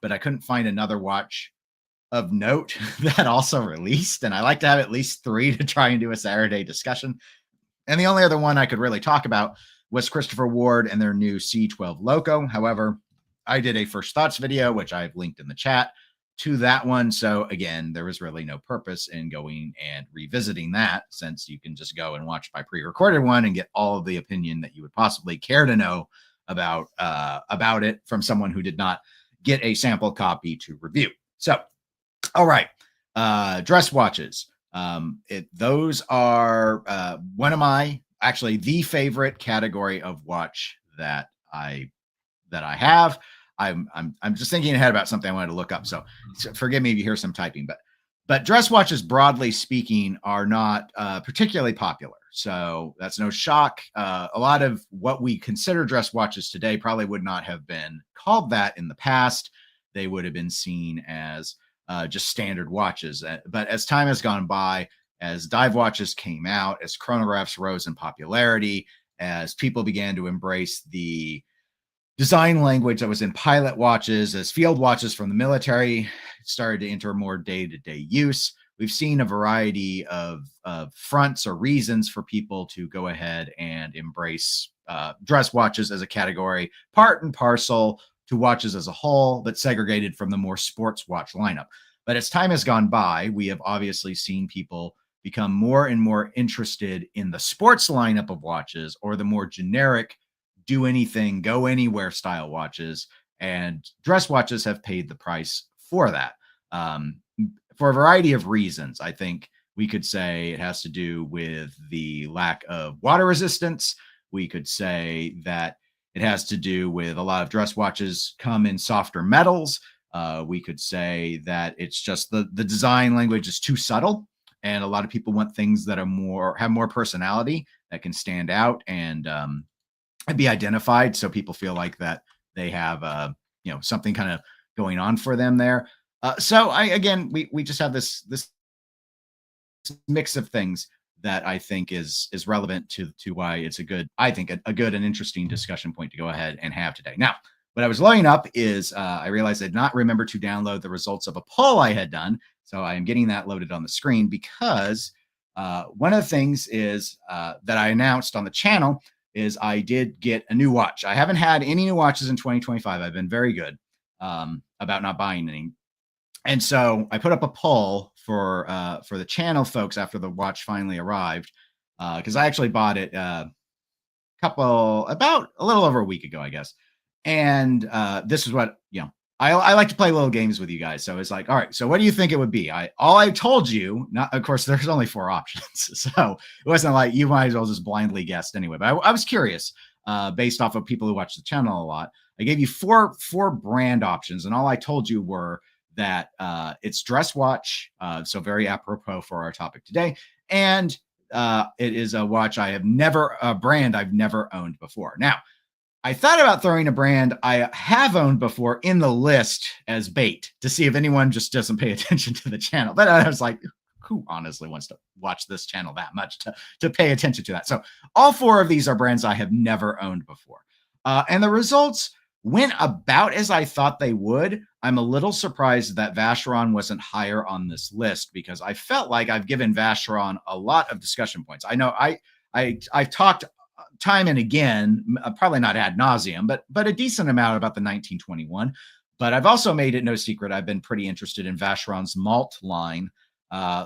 but I couldn't find another watch of note that also released. And I like to have at least 3 to try and do a Saturday discussion. And the only other one I could really talk about was Christopher Ward and their new C12 Loco. However, I did a first thoughts video, which I've linked in the chat to that one. So again, there was really no purpose in going and revisiting that, since you can just go and watch my pre-recorded one and get all of the opinion that you would possibly care to know about it from someone who did not get a sample copy to review. So, all right, dress watches. Those are one of my, actually the favorite category of watch that I have. I'm just thinking ahead about something I wanted to look up. So forgive me if you hear some typing, but dress watches, broadly speaking, are not particularly popular. So that's no shock. A lot of what we consider dress watches today probably would not have been called that in the past. They would have been seen as just standard watches. But as time has gone by, as dive watches came out, as chronographs rose in popularity, as people began to embrace the design language that was in pilot watches, as field watches from the military started to enter more day-to-day use, we've seen a variety of fronts or reasons for people to go ahead and embrace dress watches as a category, part and parcel to watches as a whole, but segregated from the more sports watch lineup. But as time has gone by, we have obviously seen people become more and more interested in the sports lineup of watches, or the more generic do anything, go anywhere style watches, and dress watches have paid the price for that. For a variety of reasons. I think we could say it has to do with the lack of water resistance. We could say that it has to do with a lot of dress watches come in softer metals. We could say that it's just the design language is too subtle, and a lot of people want things that are have more personality, that can stand out and be identified, so people feel like that they have something kind of going on for them there. So we just have this mix of things that I think is relevant to why it's a good and interesting discussion point to go ahead and have today. Now, what I was loading up is I realized I did not remember to download the results of a poll I had done. So I am getting that loaded on the screen, because one of the things is that I announced on the channel is I did get a new watch. I haven't had any new watches in 2025. I've been very good about not buying any. And so I put up a poll for the channel folks after the watch finally arrived, because I actually bought it about a little over a week ago, I guess. And this is what, I like to play little games with you guys. So it's like, all right, so what do you think it would be? All I told you, not, of course, there's only 4 options. So it wasn't like you might as well just blindly guessed anyway. But I was curious based off of people who watch the channel a lot. I gave you four brand options, and all I told you were that it's dress watch, so very apropos for our topic today, and it is a watch a brand I've never owned before. Now, I thought about throwing a brand I have owned before in the list as bait to see if anyone just doesn't pay attention to the channel. But I was like, who honestly wants to watch this channel that much to pay attention to that? So all 4 of these are brands I have never owned before. And the results went about as I thought they would. I'm a little surprised that Vacheron wasn't higher on this list, because I felt like I've given Vacheron a lot of discussion points. I know I've talked time and again, probably not ad nauseum, but a decent amount about the 1921. But I've also made it no secret I've been pretty interested in Vacheron's Malt line.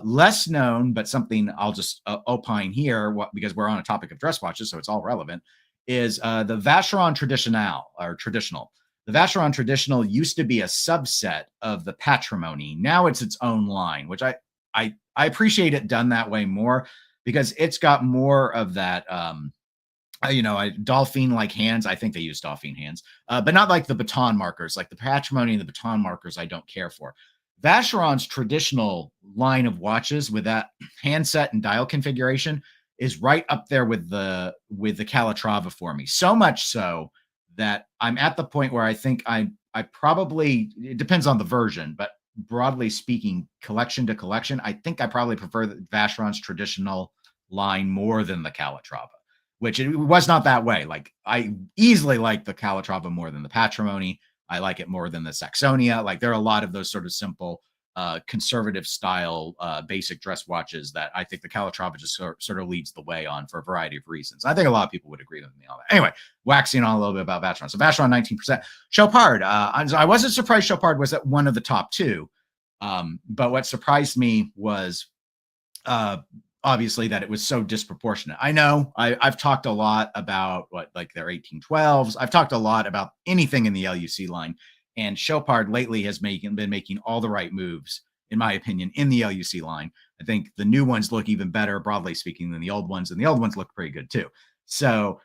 Less known, but something I'll just opine here, because we're on a topic of dress watches, so it's all relevant, is the Vacheron Traditional. The Vacheron Traditional used to be a subset of the Patrimony. Now it's its own line, which I appreciate it done that way more, because it's got more of that dolphin-like hands. I think they use dolphin hands, but not like the baton markers, like the Patrimony and the baton markers I don't care for. Vacheron's Traditional line of watches with that handset and dial configuration is right up there with the Calatrava for me. So much so that I'm at the point where I think I probably, it depends on the version, but broadly speaking, collection to collection, I think I probably prefer the Vacheron's Traditional line more than the Calatrava, which it was not that way. Like, I easily like the Calatrava more than the Patrimony. I like it more than the Saxonia. Like, there are a lot of those sort of simple conservative style basic dress watches that I think the Calatrava just sort of leads the way on for a variety of reasons. I think a lot of people would agree with me on that. Anyway, waxing on a little bit about Vacheron. So Vacheron 19%. Chopard. I wasn't surprised Chopard was at one of the top two. But what surprised me was obviously that it was so disproportionate. I know I've talked a lot about like their 1812s. I've talked a lot about anything in the LUC line. And Chopard lately has been making all the right moves, in my opinion, in the LUC line. I think the new ones look even better, broadly speaking, than the old ones, and the old ones look pretty good too. So,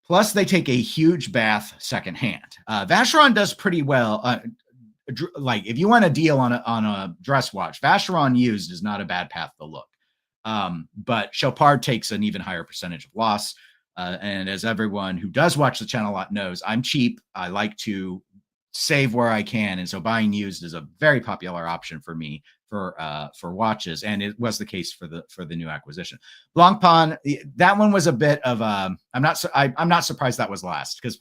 plus they take a huge bath secondhand. Vacheron does pretty well. Like, if you want a deal on a dress watch, Vacheron used is not a bad path to look. But Chopard takes an even higher percentage of loss. And as everyone who does watch the channel a lot knows, I'm cheap. I like to save where I can, and so buying used is a very popular option for me for watches, and it was the case for the new acquisition. Blancpain, that one was a bit of I'm not surprised that was last, because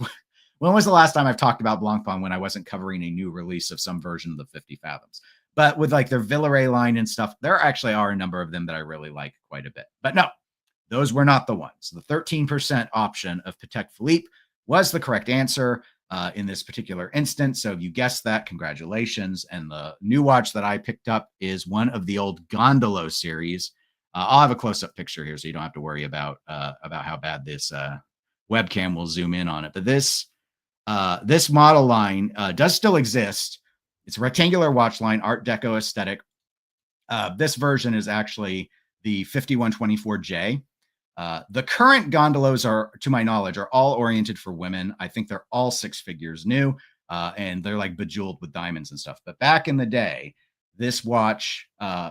when was the last time I've talked about Blancpain when I wasn't covering a new release of some version of the 50 Fathoms? But with like their Villeray line and stuff, there actually are a number of them that I really like quite a bit. But no, those were not the ones. The 13% option of Patek Philippe was the correct answer in this particular instance. So if you guessed that, congratulations. And the new watch that I picked up is one of the old Gondolo series. I'll have a close-up picture here so you don't have to worry about how bad this webcam will zoom in on it. But this model line does still exist. It's a rectangular watch line, Art Deco aesthetic. This version is actually the 5124J. The current gondolas are, to my knowledge, are all oriented for women. I think they're all 6 figures new, and they're like bejeweled with diamonds and stuff. But back in the day, this watch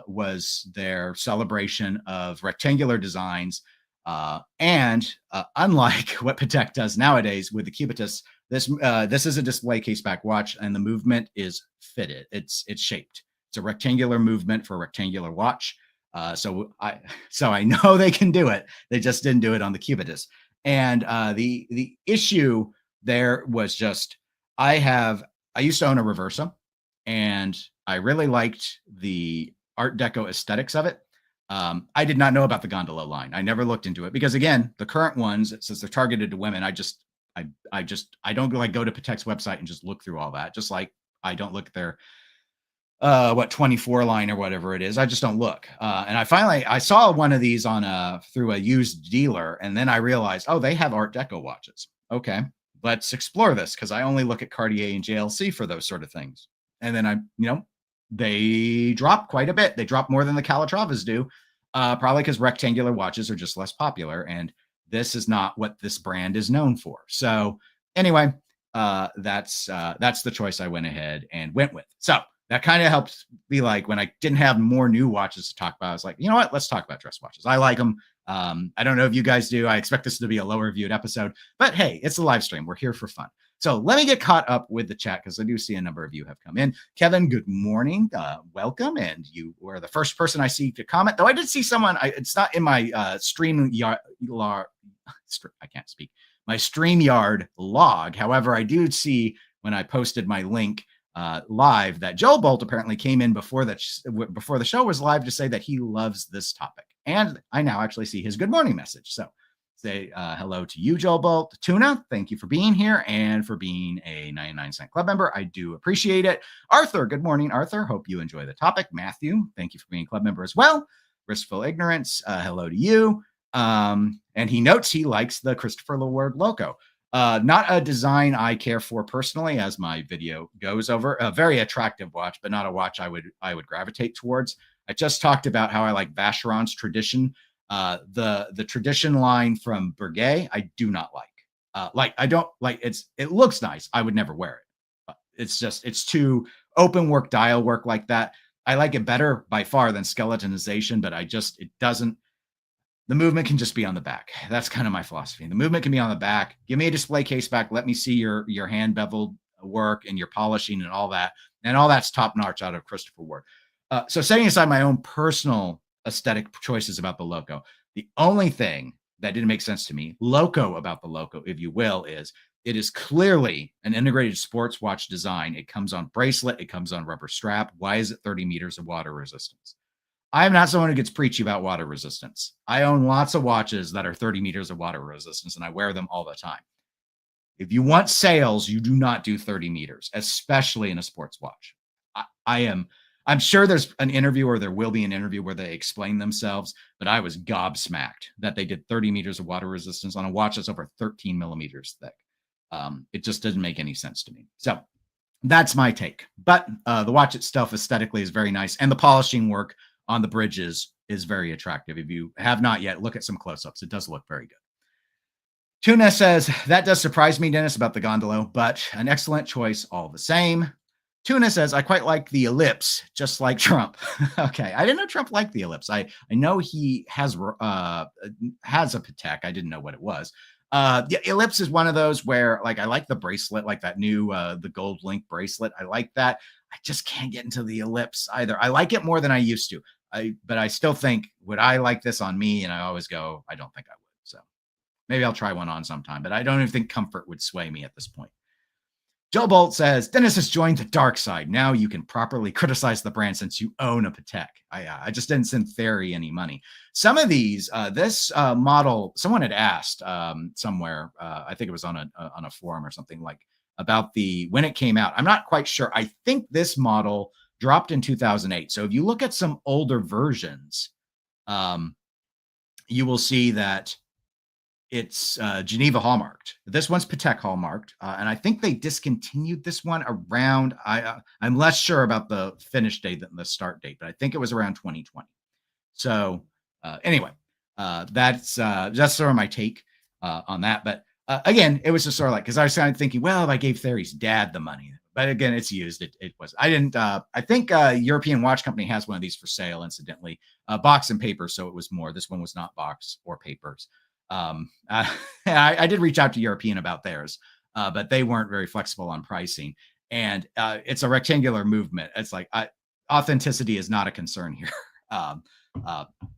was their celebration of rectangular designs. And unlike what Patek does nowadays with the Cubitus, this is a display case back watch, and the movement is fitted. It's shaped. It's a rectangular movement for a rectangular watch. So I know they can do it. They just didn't do it on the Cubitus. And the issue there was just I used to own a Reversa, and I really liked the Art Deco aesthetics of it. I did not know about the gondola line. I never looked into it because, again, the current ones, since they're targeted to women, I don't like go to Patek's website and just look through all that. Just like I don't look at their 24 line or whatever it is. I just don't look. And I saw one of these through a used dealer, and then I realized, oh, they have Art Deco watches. Okay, let's explore this, because I only look at Cartier and JLC for those sort of things. And then they drop quite a bit. They drop more than the Calatravas do, probably because rectangular watches are just less popular, and this is not what this brand is known for. So anyway, that's the choice I went ahead and went with. So that kind of helps be like, when I didn't have more new watches to talk about, I was like, you know what? Let's talk about dress watches. I like them. I don't know if you guys do. I expect this to be a lower viewed episode, but hey, it's a live stream. We're here for fun. So let me get caught up with the chat, because I do see a number of you have come in. Kevin, good morning. Welcome. And you were the first person I see to comment, though I did see someone. it's not in my I can't speak. My StreamYard log. However, I do see when I posted my link live that Joe Bolt apparently came in before the show was live to say that he loves this topic. And I now actually see his good morning message. So say hello to you, Joe Bolt. Tuna, thank you for being here and for being a 99-cent club member. I do appreciate it. Arthur, good morning, Arthur. Hope you enjoy the topic. Matthew, thank you for being a club member as well. Ristful Ignorance, hello to you. And he notes he likes the Christopher Laward Loco. Not a design I care for personally, as my video goes over. A very attractive watch, but not a watch I would gravitate towards. I just talked about how I like Vacheron's tradition. The tradition line from Breguet, I do not like. I don't like it looks nice. I would never wear it. It's too open work, dial work like that. I like it better by far than skeletonization, but it doesn't. The movement can just be on the back. That's kind of my philosophy. The movement can be on the back. Give me a display case back. Let me see your hand beveled work and your polishing and all that. And all that's top notch out of Christopher Ward. So setting aside my own personal aesthetic choices about the Loco, the only thing that didn't make sense to me. Loco about the Loco, if you will, is it is clearly an integrated sports watch design. It comes on bracelet, it comes on rubber strap. Why is it 30 meters of water resistance? I'm not someone who gets preachy about water resistance. I own lots of watches that are 30 meters of water resistance, and I wear them all the time. If you want sales, you do not do 30 meters, especially in a sports watch. I'm sure there's an interview, or there will be an interview where they explain themselves, but I was gobsmacked that they did 30 meters of water resistance on a watch that's over 13 millimeters thick. It just doesn't make any sense to me. So that's my take. But the watch itself aesthetically is very nice, and the polishing work on the bridges is very attractive. If you have not yet, look at some close-ups. It does look very good. Tuna says, that does surprise me, Dennis, about the Gondolo, but an excellent choice all the same. Tuna says, I quite like the ellipse, just like Trump. Okay, I didn't know Trump liked the ellipse. I know he has a Patek. I didn't know what it was. Yeah, ellipse is one of those where, like, I like the bracelet, like that new the gold link bracelet. I like that. I just can't get into the ellipse either. I like it more than I used to. But I still think, would I like this on me? And I always go, I don't think I would. So maybe I'll try one on sometime, but I don't even think comfort would sway me at this point. Joe Bolt says, Dennis has joined the dark side. Now you can properly criticize the brand since you own a Patek. I just didn't send Theory any money. Some of these, this model, someone had asked somewhere, I think it was on a forum or something, like about when it came out. I'm not quite sure. I think this model dropped in 2008. So if you look at some older versions, you will see that it's Geneva hallmarked. This one's Patek hallmarked, and I think they discontinued this one around. I'm less sure about the finish date than the start date, but I think it was around 2020. So anyway, that's sort of my take on that. But again, it was just sort of like, because I was kind of thinking, well, if I gave Theory's dad the money, but again, it's used. It was. I didn't. I think European Watch Company has one of these for sale, incidentally, box and paper. So it was more. This one was not box or papers. I did reach out to European about theirs, but they weren't very flexible on pricing. And it's a rectangular movement. It's like authenticity is not a concern here.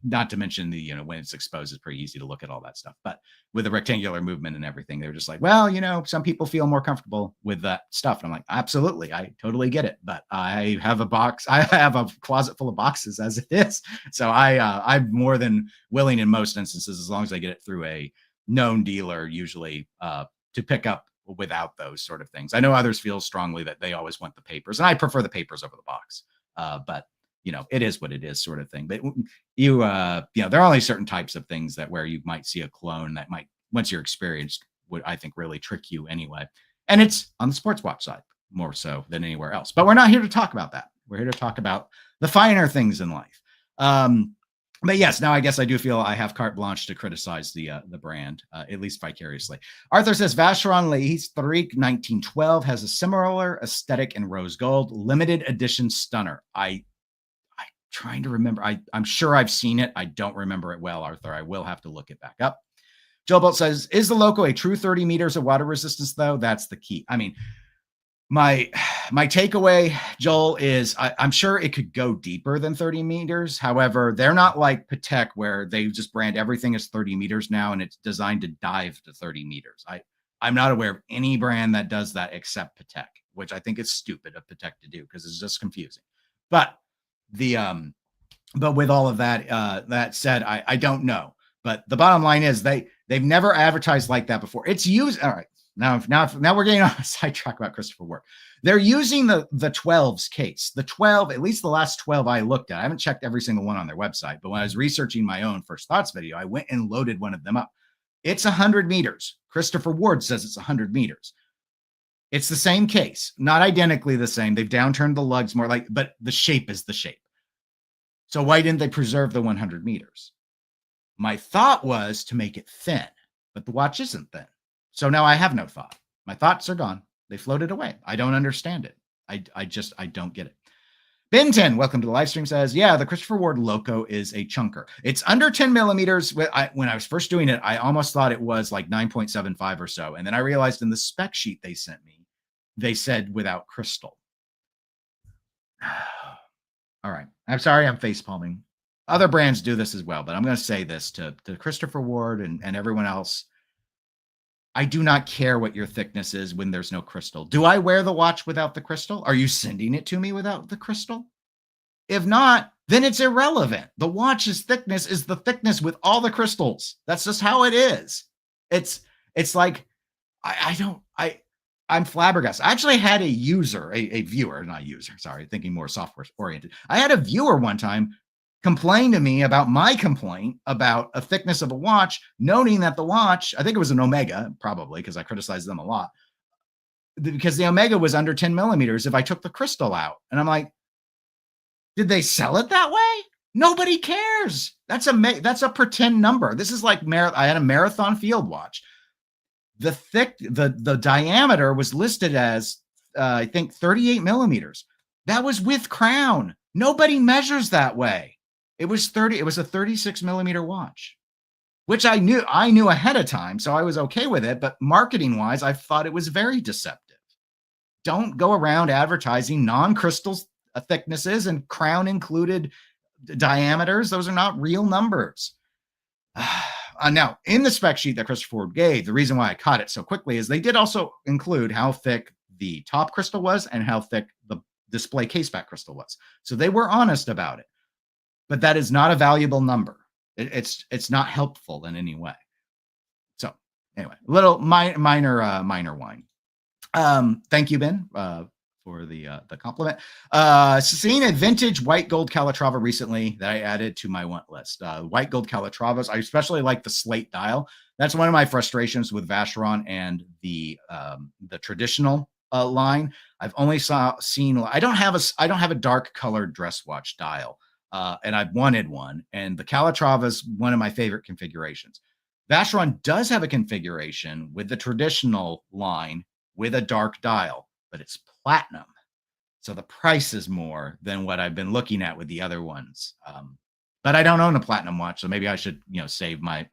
Not to mention when it's exposed, it's pretty easy to look at all that stuff. But with the rectangular movement and everything, they were just like, well, some people feel more comfortable with that stuff. And I'm like, absolutely, I totally get it. But I have a closet full of boxes as it is. So I'm more than willing in most instances, as long as I get it through a known dealer, usually to pick up without those sort of things. I know others feel strongly that they always want the papers, and I prefer the papers over the box. But it is what it is, sort of thing. But there are only certain types of things where you might see a clone that might, once you're experienced, would, I think, really trick you anyway. And it's on the sports watch side more so than anywhere else. But we're not here to talk about that. We're here to talk about the finer things in life. But yes, now I guess I do feel I have carte blanche to criticize the brand, at least vicariously. Arthur says, Vacheron L'Historique 1912 has a similar aesthetic in rose gold, limited edition stunner. Trying to remember. I'm sure I've seen it. I don't remember it well, Arthur. I will have to look it back up. Joel Bolt says, is the Loco a true 30 meters of water resistance, though? That's the key. I mean, my takeaway, Joel, is I'm sure it could go deeper than 30 meters. However, they're not like Patek, where they just brand everything as 30 meters now, and it's designed to dive to 30 meters. I'm not aware of any brand that does that except Patek, which I think is stupid of Patek to do because it's just confusing. But with all of that said, I don't know. But the bottom line is they've never advertised like that before. It's used. All right. Now we're getting on a sidetrack about Christopher Ward. They're using the 12's case. The 12, at least the last 12 I looked at. I haven't checked every single one on their website, but when I was researching my own First Thoughts video, I went and loaded one of them up. It's 100 meters. Christopher Ward says it's 100 meters. It's the same case, not identically the same. They've downturned the lugs more, but the shape is the shape. So why didn't they preserve the 100 meters? My thought was to make it thin, but the watch isn't thin. So now I have no thought. My thoughts are gone. They floated away. I don't understand it. I don't get it. Ben10, welcome to the live stream, says, yeah, the Christopher Ward Loco is a chunker. It's under 10 millimeters. When I was first doing it, I almost thought it was like 9.75 or so. And then I realized in the spec sheet they sent me, they said without crystal. All right. I'm sorry I'm face palming. Other brands do this as well, but I'm going to say this to Christopher Ward and everyone else. I do not care what your thickness is when there's no crystal. Do I wear the watch without the crystal? Are you sending it to me without the crystal? If not, then it's irrelevant. The watch's thickness is the thickness with all the crystals. That's just how it is. It's like I'm flabbergasted. I actually had a user, a viewer, not a user, sorry, thinking more software oriented. I had a viewer one time complain to me about my complaint about a thickness of a watch, noting that the watch, I think it was an Omega, probably because I criticized them a lot, because the Omega was under 10 millimeters if I took the crystal out. And I'm like, did they sell it that way? Nobody cares. That's a pretend number. This is like I had a Marathon field watch. The diameter was listed as I think 38 millimeters. That was with crown. Nobody measures that way. It was a 36 millimeter watch, which I knew ahead of time, so I was okay with it. But marketing wise, I thought it was very deceptive. Don't go around advertising non-crystal thicknesses and crown included diameters. Those are not real numbers. Now, in the spec sheet that Christopher Ward gave, the reason why I caught it so quickly is they did also include how thick the top crystal was and how thick the display case back crystal was. So they were honest about it. But that is not a valuable number. It's not helpful in any way. So anyway, little minor whine. Thank you, Ben, for the compliment. Seeing a vintage white gold Calatrava recently that I added to my want list. White gold Calatravas. I especially like the slate dial. That's one of my frustrations with Vacheron and the traditional line. I've only seen. I don't have a dark colored dress watch dial, and I've wanted one. And the Calatrava is one of my favorite configurations. Vacheron does have a configuration with the traditional line with a dark dial, but it's platinum. So the price is more than what I've been looking at with the other ones. But I don't own a platinum watch, so maybe I should, save my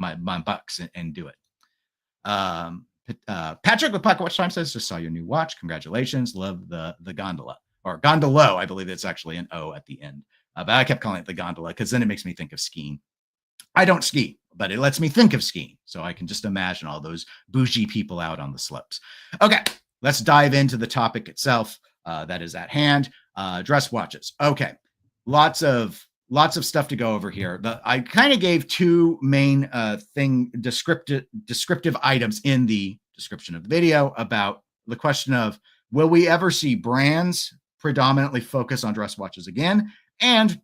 bucks and do it. Patrick with Pocket Watch Time says, just saw your new watch. Congratulations. Love the gondola, or gondolo. I believe it's actually an O at the end. But I kept calling it the gondola because then it makes me think of skiing. I don't ski, but it lets me think of skiing. So I can just imagine all those bougie people out on the slopes. Okay, let's dive into the topic itself that is at hand. Dress watches. Okay, lots of stuff to go over here. I kind of gave two main descriptive items in the description of the video about the question of, will we ever see brands predominantly focus on dress watches again? And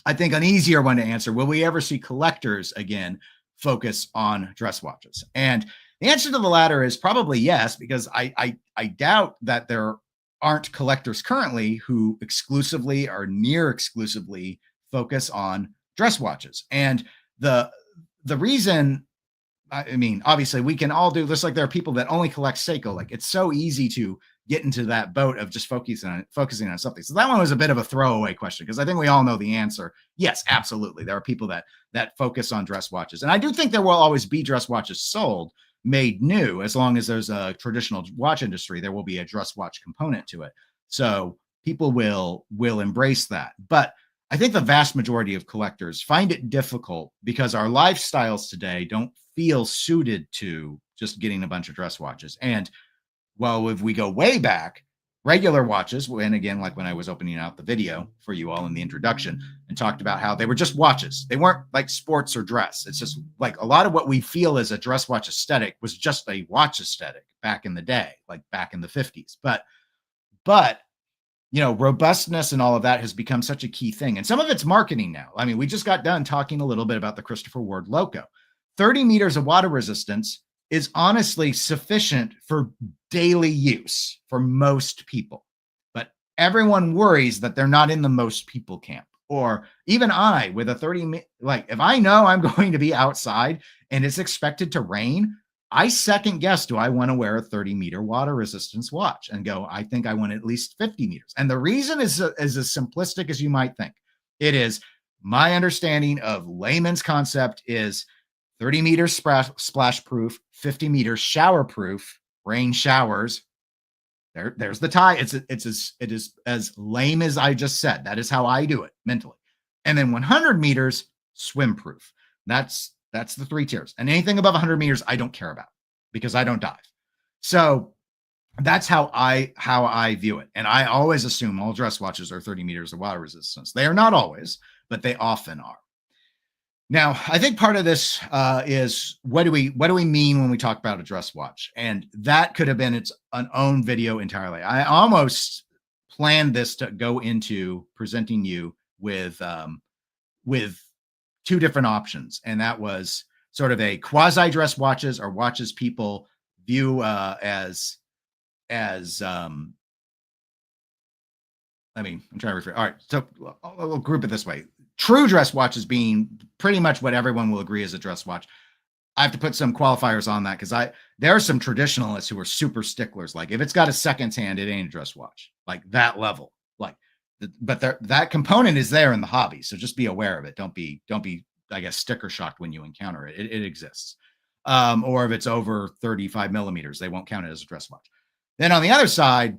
I think an easier one to answer, will we ever see collectors again focus on dress watches? And the answer to the latter is probably yes, because I doubt that there aren't collectors currently who exclusively or near exclusively focus on dress watches. And the reason, I mean, obviously we can all do this. Like there are people that only collect Seiko. Like it's so easy to get into that boat of just focusing on something. So that one was a bit of a throwaway question because I think we all know the answer. Yes, absolutely. There are people that focus on dress watches. And I do think there will always be dress watches sold, made new. As long as there's a traditional watch industry, there will be a dress watch component to it. So people will embrace that. But I think the vast majority of collectors find it difficult because our lifestyles today don't feel suited to just getting a bunch of dress watches. And well, if we go way back, regular watches, and again, like when I was opening out the video for you all in the introduction and talked about how they were just watches. They weren't like sports or dress. It's just like a lot of what we feel as a dress watch aesthetic was just a watch aesthetic back in the day, like back in the 50s. But robustness and all of that has become such a key thing. And some of it's marketing now. I mean, we just got done talking a little bit about the Christopher Ward Loco. 30 meters of water resistance is honestly sufficient for daily use for most people. But everyone worries that they're not in the most people camp. Or even I with a 30, like if I know I'm going to be outside and it's expected to rain, I second guess, do I want to wear a 30-meter water resistance watch? And go, I think I want at least 50 meters. And the reason is as simplistic as you might think. It is my understanding of layman's concept is 30 meters splash proof, 50 meters shower proof, rain showers. There's the tie. It is as lame as I just said. That is how I do it mentally. And then 100 meters, swim proof. That's the 3 tiers. And anything above 100 meters, I don't care about because I don't dive. So that's how I view it. And I always assume all dress watches are 30 meters of water resistance. They are not always, but they often are. Now, I think part of this is what do we mean when we talk about a dress watch? And that could have been its own video entirely. I almost planned this to go into presenting you with 2 different options, and that was sort of a quasi dress watches or watches people view as I'm trying to rephrase. All right, so I'll group it this way. True dress watches being pretty much what everyone will agree is a dress watch. I have to put some qualifiers on that because there are some traditionalists who are super sticklers. Like if it's got a seconds hand, it ain't a dress watch. Like that level. Like, but that component is there in the hobby, so just be aware of it. Don't be I guess sticker shocked when you encounter it. It exists. Or if it's over 35 millimeters, they won't count it as a dress watch. Then on the other side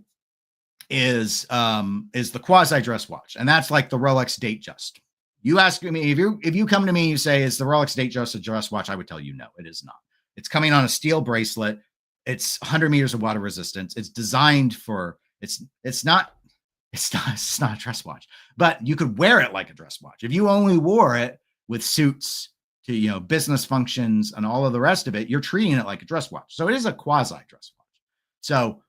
is the quasi dress watch, and that's like the Rolex Datejust. You ask me if you come to me and you say, is the Rolex Datejust a dress watch? I would tell you no, it is not. It's coming on a steel bracelet. It's 100 meters of water resistance. It's designed for it's not a dress watch, but you could wear it like a dress watch. If you only wore it with suits to business functions and all of the rest of it, you're treating it like a dress watch. So it is a quasi dress watch. So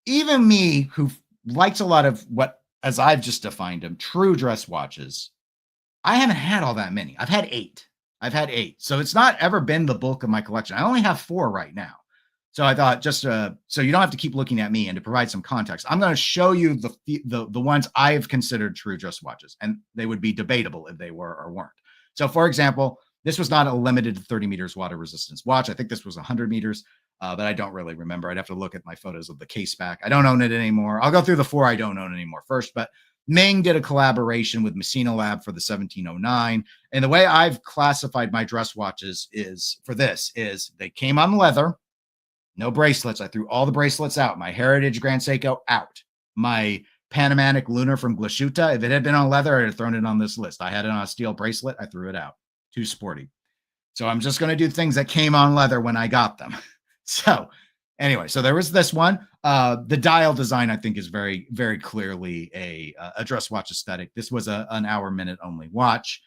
even me, who likes a lot of what, as I've just defined them, true dress watches, I haven't had all that many. I've had 8. So it's not ever been the bulk of my collection. I only have 4 right now. So I thought just so you don't have to keep looking at me, and to provide some context, I'm going to show you the ones I've considered true dress watches, and they would be debatable if they were or weren't. So for example, this was not a limited 30 meters water resistance watch. I think this was 100 meters, but I don't really remember. I'd have to look at my photos of the case back. I don't own it anymore. I'll go through the 4 I don't own anymore first, but Ming did a collaboration with Messina Lab for the 1709. And the way I've classified my dress watches is they came on leather, no bracelets. I threw all the bracelets out. My Heritage Grand Seiko out. My Panamanic Lunar from Glashütte, if it had been on leather, I'd have thrown it on this list. I had it on a steel bracelet. I threw it out. Too sporty. So I'm just going to do things that came on leather when I got them. So anyway, so there was this one. The dial design, I think, is very, very clearly a dress watch aesthetic. This was an hour-minute only watch.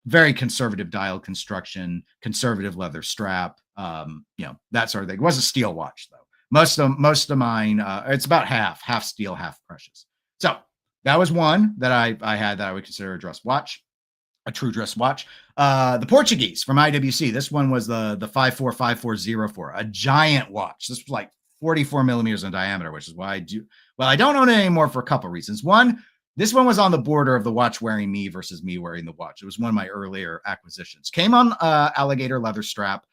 Very conservative dial construction, conservative leather strap. That sort of thing. It was a steel watch though. Most of mine, it's about half steel, half precious. So that was one that I had that I would consider a dress watch. A true dress watch. The Portuguese from IWC. This one was the 545404, a giant watch. This was like 44 millimeters in diameter, which is why I don't own it anymore for a couple of reasons. One, this one was on the border of the watch wearing me versus me wearing the watch. It was one of my earlier acquisitions. Came on alligator leather strap.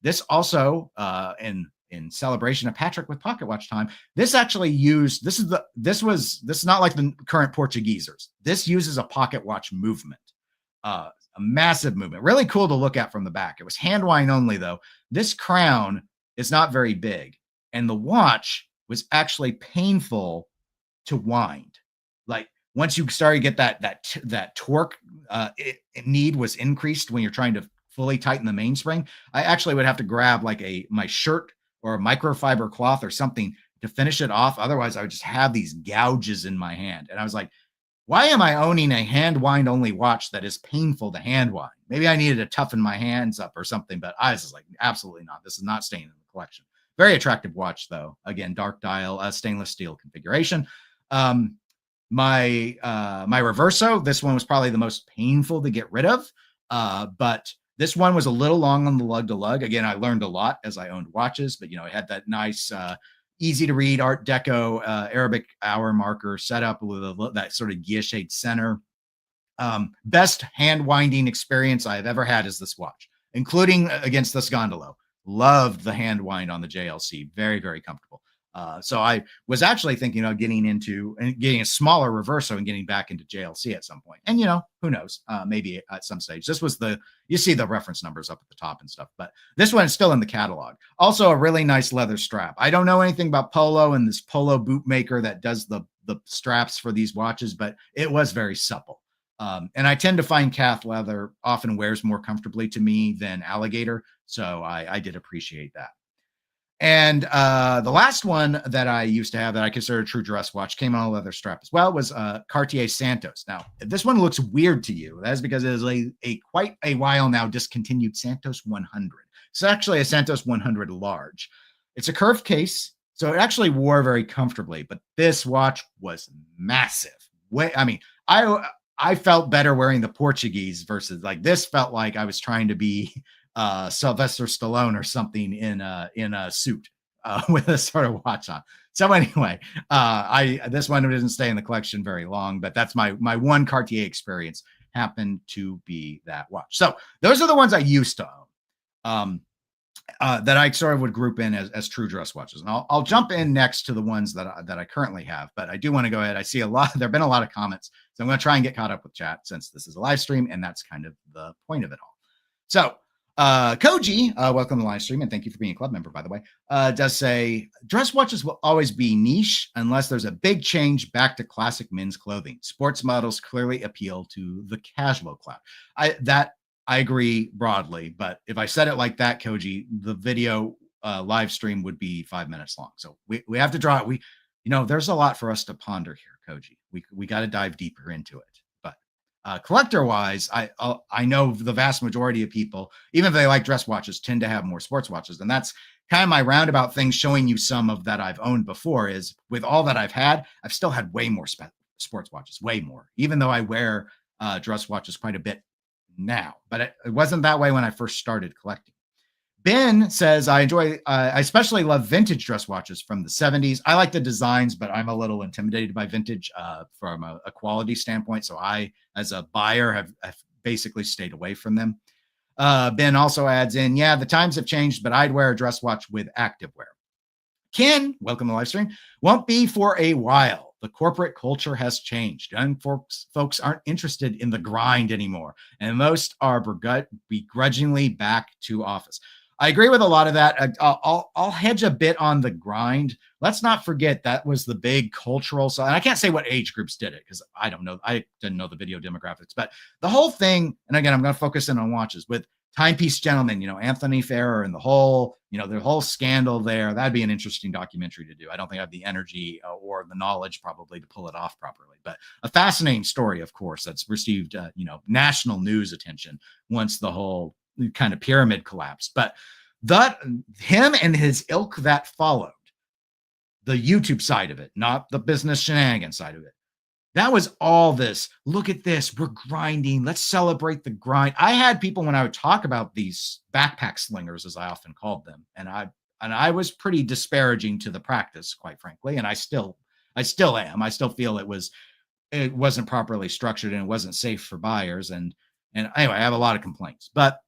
This also in celebration of Patrick with Pocket Watch time. This actually used, this is not like the current Portuguesers. This uses a pocket watch movement, a massive movement, really cool to look at from the back. It was hand wind only though. This crown is not very big, and the watch was actually painful to wind. Like once you started to get that torque need was increased when you're trying to fully tighten the mainspring. I actually would have to grab like my shirt or a microfiber cloth or something to finish it off. Otherwise, I would just have these gouges in my hand. And I was like, why am I owning a hand wind only watch that is painful to hand wind? Maybe I needed to toughen my hands up or something, but I was just like, absolutely not. This is not staying in the collection. Very attractive watch though. Again, dark dial, stainless steel configuration. My Reverso, this one was probably the most painful to get rid of. But this one was a little long on the lug to lug. Again, I learned a lot as I owned watches, but it had that nice, easy to read Art Deco Arabic hour marker setup with that sort of guilloche center. Best hand winding experience I have ever had is this watch, including against this Gondolo. Loved the hand wind on the JLC. Very, very comfortable. So I was actually thinking of getting into and getting a smaller reverso and getting back into JLC at some point. And who knows? Maybe at some stage. This was you see the reference numbers up at the top and stuff, but this one is still in the catalog. Also, a really nice leather strap. I don't know anything about Polo and this Polo bootmaker that does the straps for these watches, but it was very supple. And I tend to find calf leather often wears more comfortably to me than alligator. So I did appreciate that. And the last one that I used to have that I consider a true dress watch came on a leather strap as well was Cartier Santos. Now, if this one looks weird to you, that is because it is a quite a while now discontinued Santos 100. It's actually a Santos 100 large. It's a curved case, so it actually wore very comfortably, but this watch was massive. I felt better wearing the Portuguese versus like this felt like I was trying to be Sylvester Stallone or something in a suit with a sort of watch on. So anyway, this one didn't stay in the collection very long, but that's my one Cartier experience happened to be that watch. So those are the ones I used to own. That I sort of would group in as true dress watches. And I'll jump in next to the ones that I currently have, but I do want to go ahead. I see there've been a lot of comments, so I'm going to try and get caught up with chat since this is a live stream and that's kind of the point of it all. So Koji, welcome to the live stream and thank you for being a club member, by the way, does say dress watches will always be niche unless there's a big change back to classic men's clothing. Sports models clearly appeal to the casual crowd. I agree broadly, but if I said it like that, Koji, the video live stream would be 5 minutes long. So we have to draw it. There's a lot for us to ponder here, Koji. We got to dive deeper into it. But collector wise, I know the vast majority of people, even if they like dress watches, tend to have more sports watches. And that's kind of my roundabout thing showing you some of that I've owned before is with all that I've had, I've still had way more sports watches, way more, even though I wear dress watches quite a bit now, but it wasn't that way when I first started collecting. Ben says, I especially love vintage dress watches from the 70s. I like the designs, but I'm a little intimidated by vintage from a quality standpoint. So I, as a buyer, have basically stayed away from them. Ben also adds in, yeah, the times have changed, but I'd wear a dress watch with activewear. Ken, welcome to the live stream, won't be for a while. The corporate culture has changed. Young folks aren't interested in the grind anymore, and most are begrudgingly back to office. I agree with a lot of that. I'll hedge a bit on the grind. Let's not forget that was the big cultural side. And I can't say what age groups did it because I don't know. I didn't know the video demographics, but the whole thing, and again, I'm going to focus in on watches with Timepiece Gentleman, Anthony Farrer and the whole scandal there. That'd be an interesting documentary to do. I don't think I have the energy or the knowledge probably to pull it off properly, but a fascinating story, of course, that's received, national news attention once the whole kind of pyramid collapsed. But him and his ilk that followed, the YouTube side of it, not the business shenanigan side of it. That was all this. Look at this. We're grinding. Let's celebrate the grind. I had people when I would talk about these backpack slingers, as I often called them, and I was pretty disparaging to the practice, quite frankly. And I still am. I still feel it wasn't properly structured and it wasn't safe for buyers. And anyway, I have a lot of complaints. But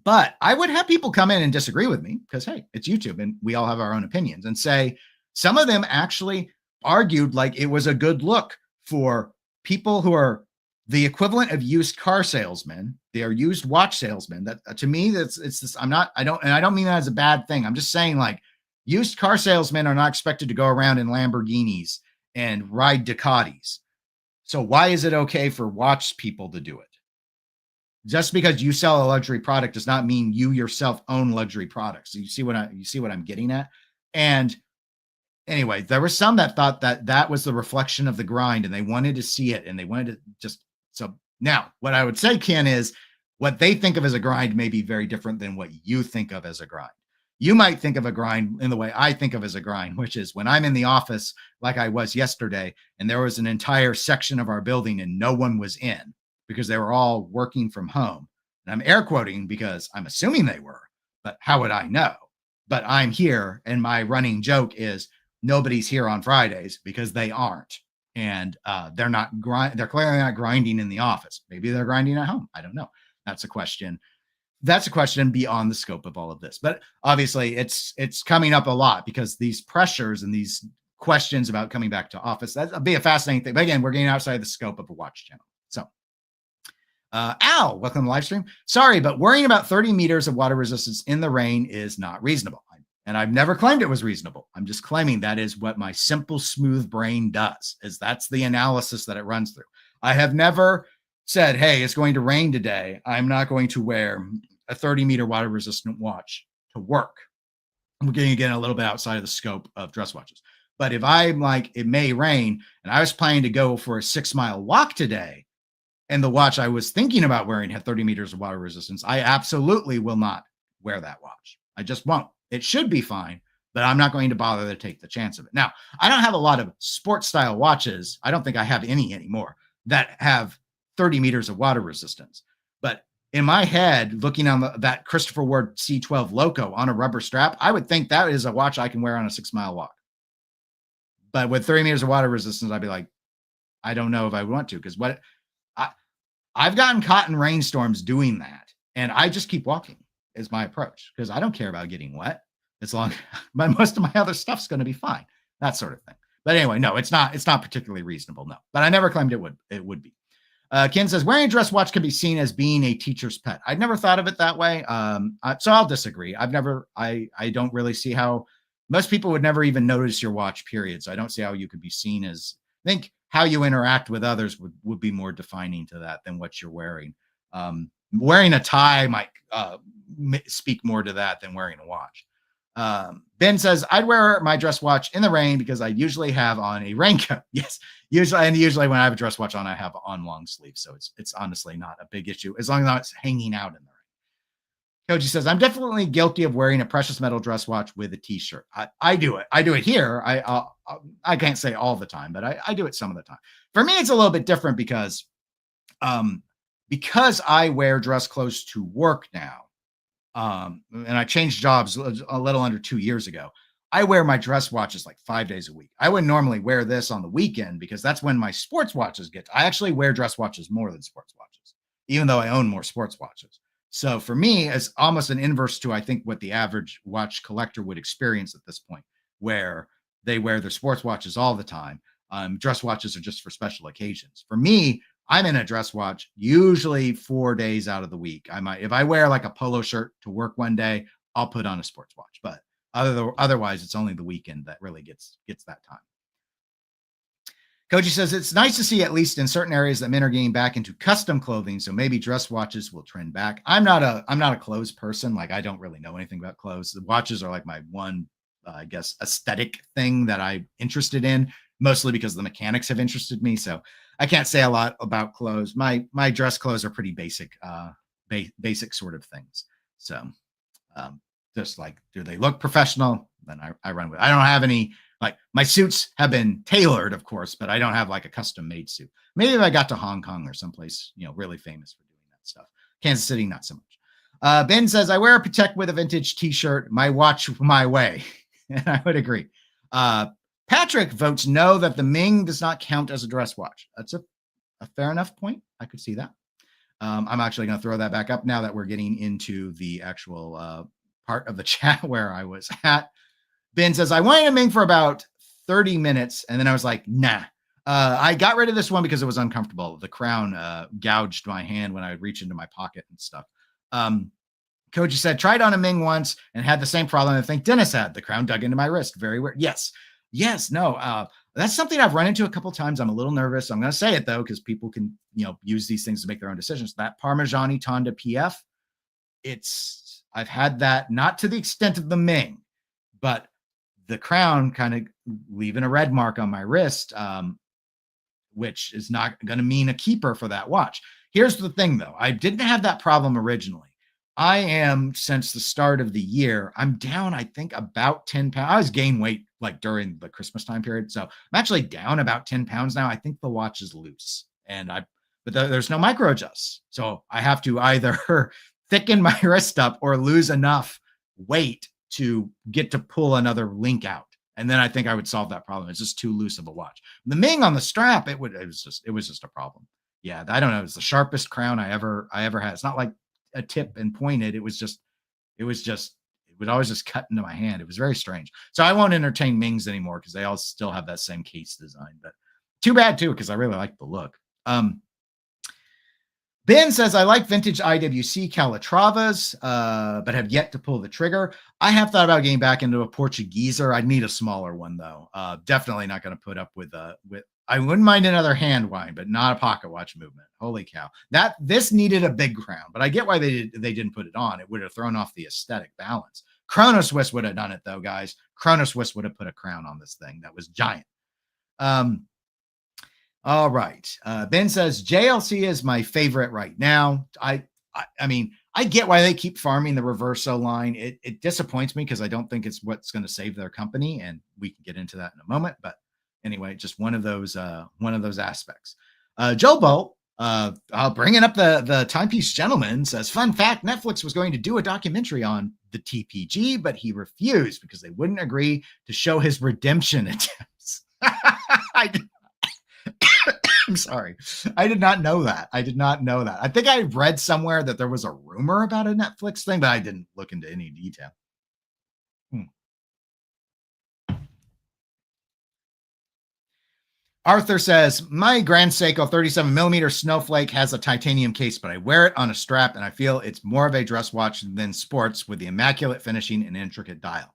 I would have people come in and disagree with me because, hey, it's YouTube and we all have our own opinions, and say some of them actually argued like it was a good look for people who are the equivalent of used car salesmen. They are used watch salesmen. That to me, it's this. I don't mean that as a bad thing. I'm just saying like used car salesmen are not expected to go around in Lamborghinis and ride Ducatis. So why is it okay for watch people to do it? Just because you sell a luxury product does not mean you yourself own luxury products. You see what I'm getting at? And anyway, there were some that thought that was the reflection of the grind and they wanted to see it and they wanted to just, so now what I would say, Ken, is what they think of as a grind may be very different than what you think of as a grind. You might think of a grind in the way I think of as a grind, which is when I'm in the office like I was yesterday and there was an entire section of our building and no one was in because they were all working from home. And I'm air quoting because I'm assuming they were, but how would I know? But I'm here and my running joke is nobody's here on Fridays because they aren't. And they're clearly not grinding in the office. Maybe they're grinding at home. I don't know. That's a question that's a question beyond the scope of all of this. But obviously, it's coming up a lot because these pressures and these questions about coming back to office, that'll be a fascinating thing. But again, we're getting outside the scope of a watch channel. So Al, welcome to the live stream. Sorry, but worrying about 30 meters of water resistance in the rain is not reasonable. And I've never claimed it was reasonable. I'm just claiming that is what my simple, smooth brain does, is that's the analysis that it runs through. I have never said, hey, it's going to rain today. I'm not going to wear a 30-meter water resistant watch to work. I'm getting again a little bit outside of the scope of dress watches. But if I'm like, it may rain and I was planning to go for a 6-mile walk today, and the watch I was thinking about wearing had 30 meters of water resistance, I absolutely will not wear that watch. I just won't. It should be fine, but I'm not going to bother to take the chance of it. Now, I don't have a lot of sports style watches. I don't think I have any anymore that have 30 meters of water resistance. But in my head, looking on that Christopher Ward C12 Loco on a rubber strap, I would think that is a watch I can wear on a 6-mile walk. But with 30 meters of water resistance, I'd be like, I don't know if I want to, because I've gotten caught in rainstorms doing that, and I just keep walking is my approach, because I don't care about getting wet as long but most of my other stuff's going to be fine, that sort of thing. But anyway, no, it's not particularly reasonable, no. But I never claimed it would be. Ken says wearing a dress watch can be seen as being a teacher's pet. I'd never thought of it that way. So I'll disagree. I don't really see how most people would never even notice your watch, period. So I don't see how you could be seen as, I think how you interact with others would be more defining to that than what you're wearing. Wearing a tie might speak more to that than wearing a watch. Ben says, I'd wear my dress watch in the rain because I usually have on a raincoat. Yes, usually when I have a dress watch on, I have on long sleeves. So it's honestly not a big issue as long as it's hanging out in the rain. Koji says, I'm definitely guilty of wearing a precious metal dress watch with a t-shirt. I do it. I do it here. I can't say all the time, but I do it some of the time. For me, it's a little bit different because I wear dress clothes to work now. And I changed jobs a little under 2 years ago. I wear my dress watches like 5 days a week. I wouldn't normally wear this on the weekend because that's when my sports watches I actually wear dress watches more than sports watches, even though I own more sports watches. So for me, it's almost an inverse to, I think, what the average watch collector would experience at this point, where they wear their sports watches all the time. Dress watches are just for special occasions. For me, I'm in a dress watch usually 4 days out of the week. If I wear like a polo shirt to work one day, I'll put on a sports watch. But otherwise, it's only the weekend that really gets that time. Koji says, it's nice to see, at least in certain areas, that men are getting back into custom clothing. So maybe dress watches will trend back. I'm not a clothes person. Like, I don't really know anything about clothes. The watches are like my one, I guess, aesthetic thing that I'm interested in, mostly because the mechanics have interested me. So I can't say a lot about clothes. My dress clothes are pretty basic, basic sort of things. So just like, do they look professional? Then I run with it. I don't have any, like, my suits have been tailored, of course, but I don't have like a custom made suit. Maybe if I got to Hong Kong or someplace, really famous for doing that stuff. Kansas City, not so much. Ben says, I wear a Patek with a vintage t-shirt, my watch my way. And I would agree. Patrick votes no, that the Ming does not count as a dress watch. That's a fair enough point. I could see that. I'm actually going to throw that back up now that we're getting into the actual part of the chat where I was at. Ben says, I wanted a Ming for about 30 minutes, and then I was like, nah. I got rid of this one because it was uncomfortable. The crown gouged my hand when I would reach into my pocket and stuff. Koji said, tried on a Ming once and had the same problem I think Dennis had. The crown dug into my wrist. Very weird. Yes, no. That's something I've run into a couple times. I'm a little nervous. I'm going to say it, though, because people can, use these things to make their own decisions. That Parmigiani Tonda PF, I've had that, not to the extent of the Ming, but the crown kind of leaving a red mark on my wrist, which is not going to mean a keeper for that watch. Here's the thing, though. I didn't have that problem originally. I am, since the start of the year, I'm down, I think, about 10 pounds. I was gain weight like during the Christmas time period. So I'm actually down about 10 pounds now. I think the watch is loose, but there's no micro adjusts. So I have to either thicken my wrist up or lose enough weight to get to pull another link out. And then I think I would solve that problem. It's just too loose of a watch. The Ming on the strap, it was just a problem. Yeah, I don't know. It's the sharpest crown I ever had. It's not like a tip and point it. It would always just cut into my hand. It was very strange. So I won't entertain Mings anymore because they all still have that same case design. But too bad too, because I really like the look. Ben says, I like vintage IWC Calatravas, but have yet to pull the trigger. I have thought about getting back into a Portugueser. I'd need a smaller one, though. Definitely not going to put up with I wouldn't mind another hand wine, but not a pocket watch movement. Holy cow. This needed a big crown, but I get why they didn't put it on. It would have thrown off the aesthetic balance. Chrono Swiss would have done it, though, guys. Chrono Swiss would have put a crown on this thing. That was giant. All right. Ben says JLC is my favorite right now. I mean, I get why they keep farming the Reverso line. It disappoints me because I don't think it's what's going to save their company, and we can get into that in a moment. But anyway, just one of those aspects. Joe Bolt, bringing up the timepiece gentleman, says, fun fact, Netflix was going to do a documentary on the TPG, but he refused because they wouldn't agree to show his redemption attempts. I'm sorry. I did not know that. I think I read somewhere that there was a rumor about a Netflix thing, but I didn't look into any detail. Arthur says, my Grand Seiko 37mm Snowflake has a titanium case, but I wear it on a strap, and I feel it's more of a dress watch than sports with the immaculate finishing and intricate dial.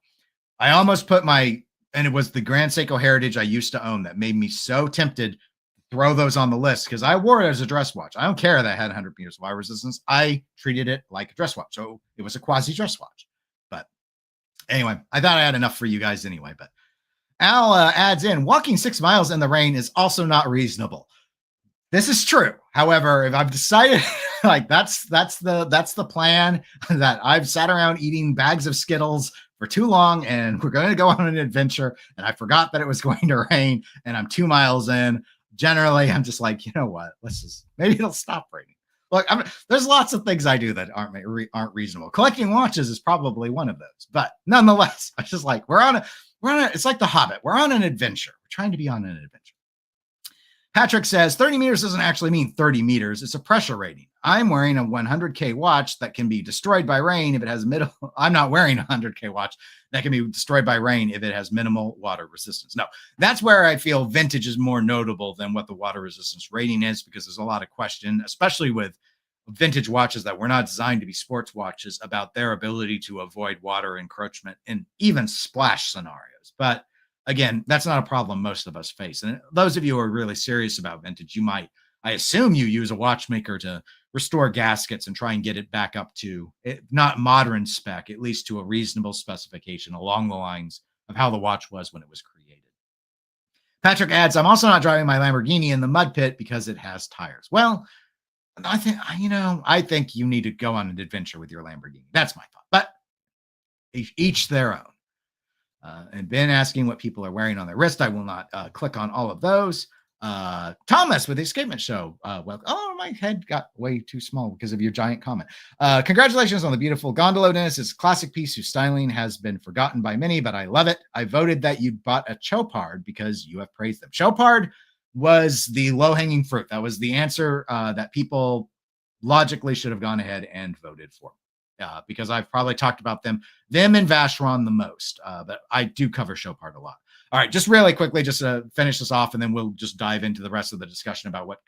I almost put and it was the Grand Seiko Heritage I used to own that made me so tempted to throw those on the list because I wore it as a dress watch. I don't care that I had 100 meters of wire resistance. I treated it like a dress watch. So it was a quasi dress watch. But anyway, I thought I had enough for you guys anyway. But Al adds in, walking 6 miles in the rain is also not reasonable. This is true. However, if I've decided like that's the plan, that I've sat around eating bags of Skittles for too long and we're going to go on an adventure and I forgot that it was going to rain and I'm 2 miles in, generally I'm just like, you know what, maybe it'll stop raining. Look, there's lots of things I do that aren't reasonable. Collecting watches is probably one of those, but nonetheless, I was just like, it's like The Hobbit. We're on an adventure. We're trying to be on an adventure. Patrick says 30 meters doesn't actually mean 30 meters. It's a pressure rating. I'm wearing a 100K watch that can be destroyed by rain if it has I'm not wearing a 100K watch that can be destroyed by rain if it has minimal water resistance. No, that's where I feel vintage is more notable than what the water resistance rating is, because there's a lot of question, especially with vintage watches that were not designed to be sports watches, about their ability to avoid water encroachment in even splash scenarios. But again, that's not a problem most of us face. And those of you who are really serious about vintage, I assume you use a watchmaker to restore gaskets and try and get it back up to, not modern spec, at least to a reasonable specification along the lines of how the watch was when it was created. Patrick adds, I'm also not driving my Lamborghini in the mud pit because it has tires. Well, I think you need to go on an adventure with your Lamborghini. That's my thought. But each their own. And Ben asking what people are wearing on their wrist. I will not click on all of those. Thomas with the Escapement Show. My head got way too small because of your giant comment. Congratulations on the beautiful Gondolo, Dennis. It's a classic piece whose styling has been forgotten by many, but I love it. I voted that you bought a Chopard because you have praised them. Chopard was the low-hanging fruit. That was the answer that people logically should have gone ahead and voted for. Because I've probably talked about them and Vacheron the most, but I do cover Chopard a lot. All right, just really quickly, just to finish this off, and then we'll just dive into the rest of the discussion about what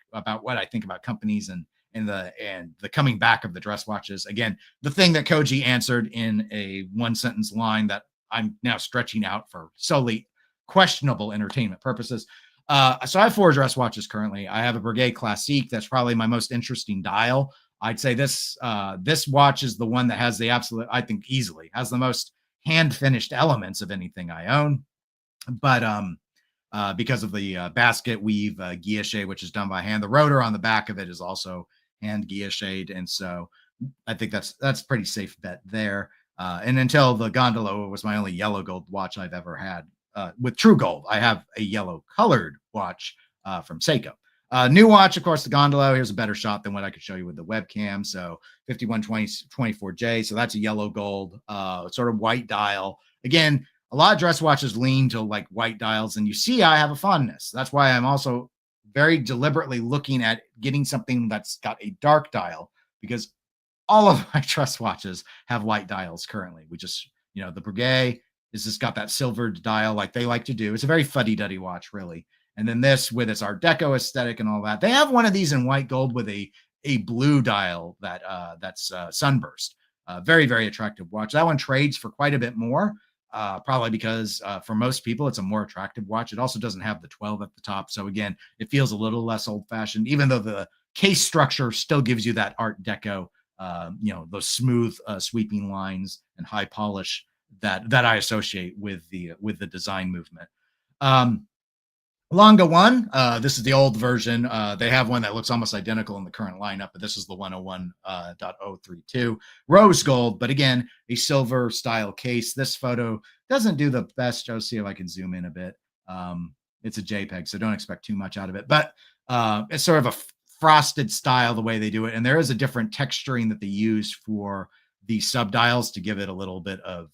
I think about companies and the coming back of the dress watches. Again, the thing that Koji answered in a one-sentence line that I'm now stretching out for solely questionable entertainment purposes. So I have 4 dress watches currently. I have a Breguet Classique. That's probably my most interesting dial. I'd say this watch is the one that has I think easily has the most hand-finished elements of anything I own. But because of the basket weave guilloche, which is done by hand, the rotor on the back of it is also hand guillocheed, and so I think that's pretty safe bet there. And until the Gondolo was my only yellow gold watch I've ever had. With True Gold, I have a yellow colored watch from Seiko. New watch, of course, the Gondolo. Here's a better shot than what I could show you with the webcam. So 5124J. So that's a yellow gold, sort of white dial. Again, a lot of dress watches lean to like white dials, and you see I have a fondness. That's why I'm also very deliberately looking at getting something that's got a dark dial, because all of my dress watches have white dials currently. We just, the Breguet is just got that silvered dial like they like to do. It's a very fuddy-duddy watch, really. And then this with its Art Deco aesthetic and all that. They have one of these in white gold with a blue dial that's sunburst. Very, very attractive watch. That one trades for quite a bit more, probably because for most people, it's a more attractive watch. It also doesn't have the 12 at the top. So again, it feels a little less old-fashioned, even though the case structure still gives you that Art Deco, those smooth sweeping lines and high polish that I associate with the design movement. Longa one, this is the old version. They have one that looks almost identical in the current lineup, but this is the 101.032 rose gold, but again, a silver style case. This photo doesn't do the best. I'll see if I can zoom in a bit. It's a JPEG, so don't expect too much out of it, but it's sort of a frosted style the way they do it, and there is a different texturing that they use for the subdials to give it a little bit of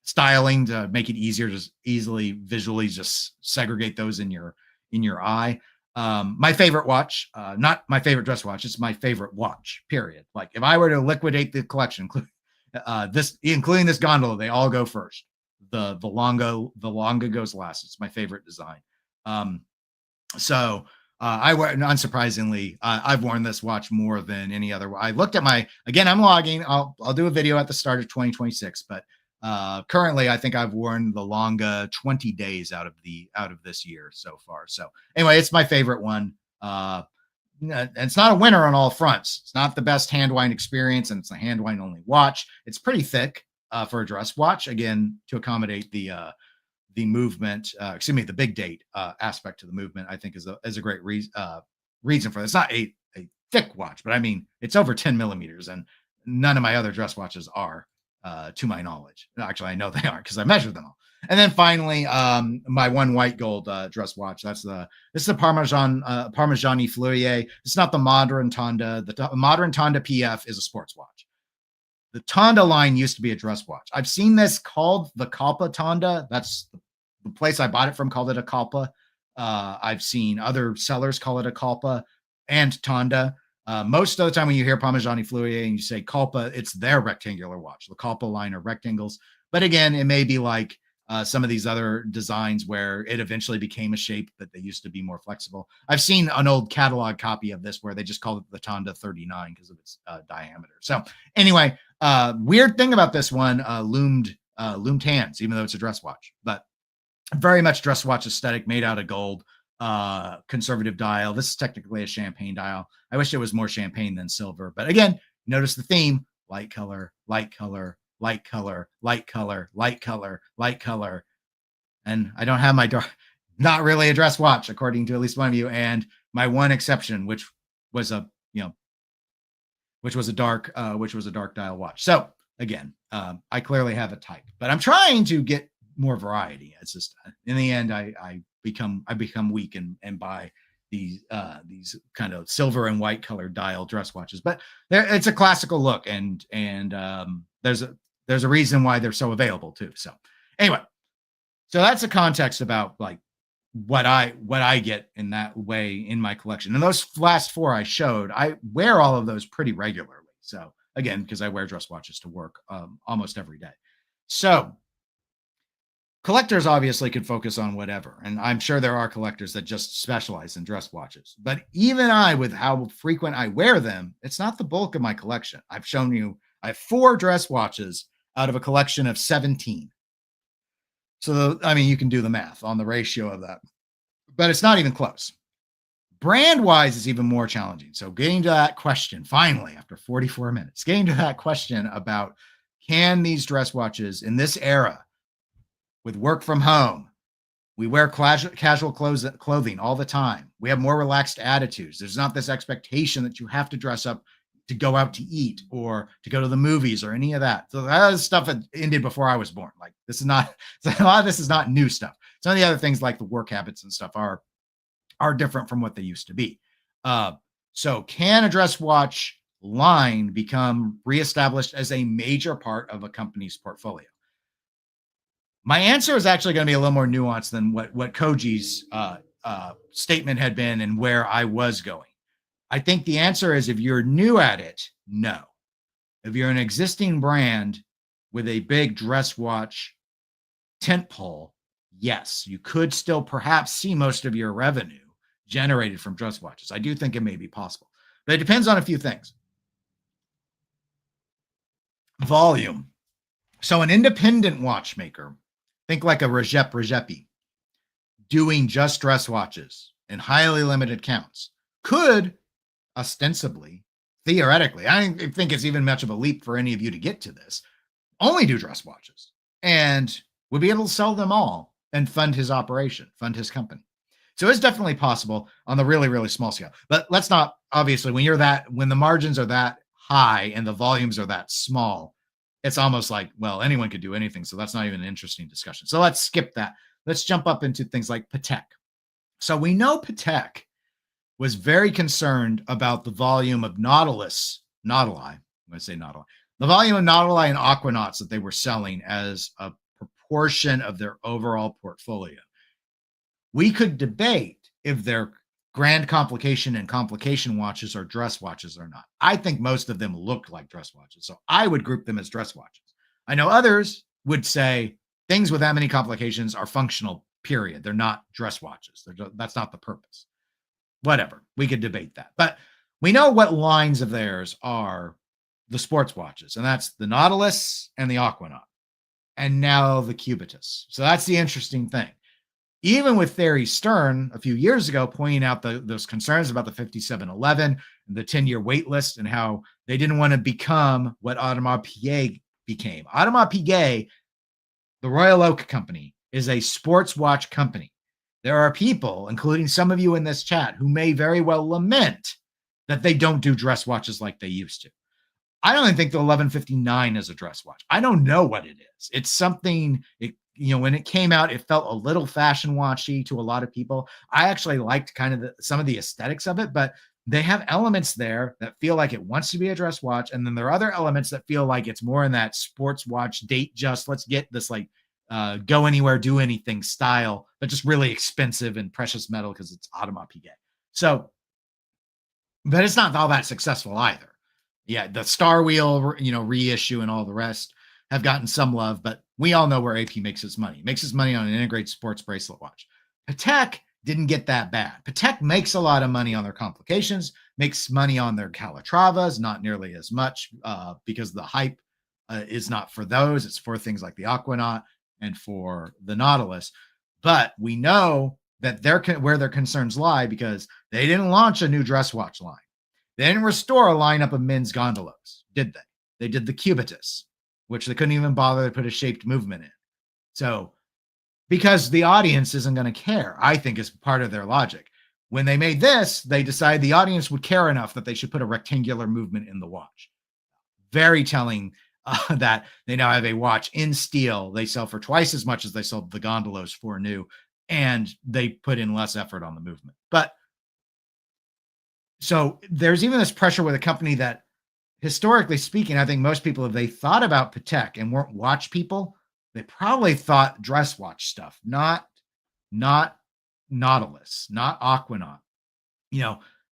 styling to make it easier to easily visually just segregate those in your eye. My favorite watch, not my favorite dress watch, it's my favorite watch, period. Like if I were to liquidate the collection, including this Gondolo, they all go first. The Longa goes last. It's my favorite design. Unsurprisingly, I've worn this watch more than any other. I looked at again, I'm logging. I'll do a video at the start of 2026, but currently I think I've worn the Longa 20 days out of this year so far. So anyway, it's my favorite one. And it's not a winner on all fronts. It's not the best hand wind experience, and it's a hand wind only watch. It's pretty thick for a dress watch, again, to accommodate the movement, the big date aspect to the movement, I think is a great reason for it. It's not a thick watch, but I mean, it's over 10 millimeters, and none of my other dress watches are, to my knowledge. Actually, I know they aren't because I measured them all. And then finally, my one white gold dress watch. This is the Parmigiani Fleurier. It's not the modern Tonda. The modern Tonda PF is a sports watch. The Tonda line used to be a dress watch. I've seen this called the Kalpa Tonda. That's the place I bought it from called it a Kalpa. I've seen other sellers call it a Kalpa and Tonda. Most of the time when you hear Parmigiani Fleurier and you say Kalpa, it's their rectangular watch. The Kalpa line are rectangles. But again, it may be like some of these other designs where it eventually became a shape that they used to be more flexible. I've seen an old catalog copy of this where they just called it the Tonda 39 because of its diameter. So anyway, weird thing about this one, loomed hands, even though it's a dress watch, but very much dress watch aesthetic, made out of gold, conservative dial. This is technically a champagne dial. I wish it was more champagne than silver, but again, notice the theme: light color, light color, light color, light color, light color, light color. And I don't have not really a dress watch, according to at least one of you, and my one exception, which was a dark dial watch. So again, I clearly have a type, but I'm trying to get more variety. It's just in the end, I become weak and buy these kind of silver and white colored dial dress watches. But it's a classical look, and there's a reason why they're so available too. So anyway, so that's a context about like what I get in that way in my collection. And those last four I showed, I wear all of those pretty regularly. So again, because I wear dress watches to work almost every day. So collectors obviously could focus on whatever, and I'm sure there are collectors that just specialize in dress watches. But even with how frequent I wear them, it's not the bulk of my collection. I've shown you I have 4 dress watches out of a collection of 17. So I mean, you can do the math on the ratio of that, but it's not even close. Brand-wise, it's even more challenging. So getting to that question, finally, after 44 minutes, getting to that question about can these dress watches in this era, with work from home, we wear casual clothing all the time. We have more relaxed attitudes. There's not this expectation that you have to dress up to go out to eat or to go to the movies or any of that. So that is stuff that ended before I was born. Like this is not, a lot of this is not new stuff. Some of the other things like the work habits and stuff are different from what they used to be. So can a dress watch line become reestablished as a major part of a company's portfolio? My answer is actually going to be a little more nuanced than what Koji's statement had been and where I was going. I think the answer is if you're new at it, no. If you're an existing brand with a big dress watch tentpole, yes, you could still perhaps see most of your revenue generated from dress watches. I do think it may be possible, but it depends on a few things. Volume. So an independent watchmaker, think like a Regepi, doing just dress watches in highly limited counts, could ostensibly, theoretically, I don't think it's even much of a leap for any of you to get to this, only do dress watches and would be able to sell them all and fund his operation, fund his company. So it's definitely possible on the really, really small scale. But let's not, obviously, when the margins are that high and the volumes are that small, it's almost like, well, anyone could do anything. So that's not even an interesting discussion. So let's skip that. Let's jump up into things like Patek. So we know Patek was very concerned about the volume of Nautili, I'm going to say Nautili, the volume of Nautili and Aquanauts that they were selling as a proportion of their overall portfolio. We could debate if they're grand complication and complication watches are dress watches or not. I think most of them look like dress watches, so I would group them as dress watches. I know others would say things with that many complications are functional, period. They're not dress watches. That's not the purpose. Whatever. We could debate that. But we know what lines of theirs are the sports watches, and that's the Nautilus and the Aquanaut, and now the Cubitus. So that's the interesting thing. Even with Thierry Stern a few years ago pointing out those concerns about the 5711, the 10-year wait list, and how they didn't want to become what Audemars Piguet became. Audemars Piguet, the Royal Oak Company, is a sports watch company. There are people, including some of you in this chat, who may very well lament that they don't do dress watches like they used to. I don't even think the 1159 is a dress watch. I don't know what it is. It's something, when it came out, it felt a little fashion watchy to a lot of people. I actually liked kind of some of the aesthetics of it, but they have elements there that feel like it wants to be a dress watch. And then there are other elements that feel like it's more in that sports watch date, just let's get this like go anywhere, do anything style, but just really expensive and precious metal because it's Audemars Piguet. So, but it's not all that successful either. Yeah, the Star Wheel, reissue and all the rest have gotten some love, but we all know where AP makes its money. It makes its money on an integrated sports bracelet watch. Patek didn't get that bad. Patek makes a lot of money on their complications, makes money on their Calatravas, not nearly as much because the hype is not for those. It's for things like the Aquanaut and for the Nautilus. But we know that where their concerns lie because they didn't launch a new dress watch line. They didn't restore a lineup of men's gondolas, did they? They did the Cubitus, which they couldn't even bother to put a shaped movement in. So, because the audience isn't going to care, I think is part of their logic. When they made this, they decided the audience would care enough that they should put a rectangular movement in the watch. Very telling that they now have a watch in steel. They sell for twice as much as they sold the gondolas for new, and they put in less effort on the movement. But so there's even this pressure with a company that, historically speaking, I think most people, if they thought about Patek and weren't watch people, they probably thought dress watch stuff, not Nautilus, not Aquanaut.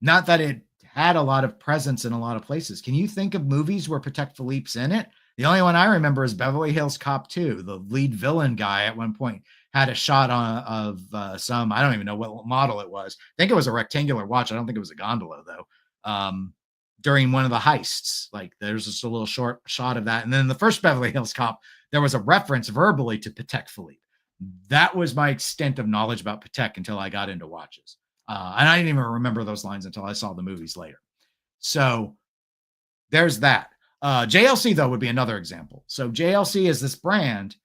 Not that it had a lot of presence in a lot of places. Can you think of movies where Patek Philippe's in it? The only one I remember is Beverly Hills Cop 2. The lead villain guy at one point had a shot of some, I don't even know what model it was. I think it was a rectangular watch. I don't think it was a gondola though. During one of the heists, like there's just a little short shot of that. And then the first Beverly Hills Cop, there was a reference verbally to Patek Philippe. That was my extent of knowledge about Patek until I got into watches. And I didn't even remember those lines until I saw the movies later. So there's that. JLC, though, would be another example. So JLC is this brand.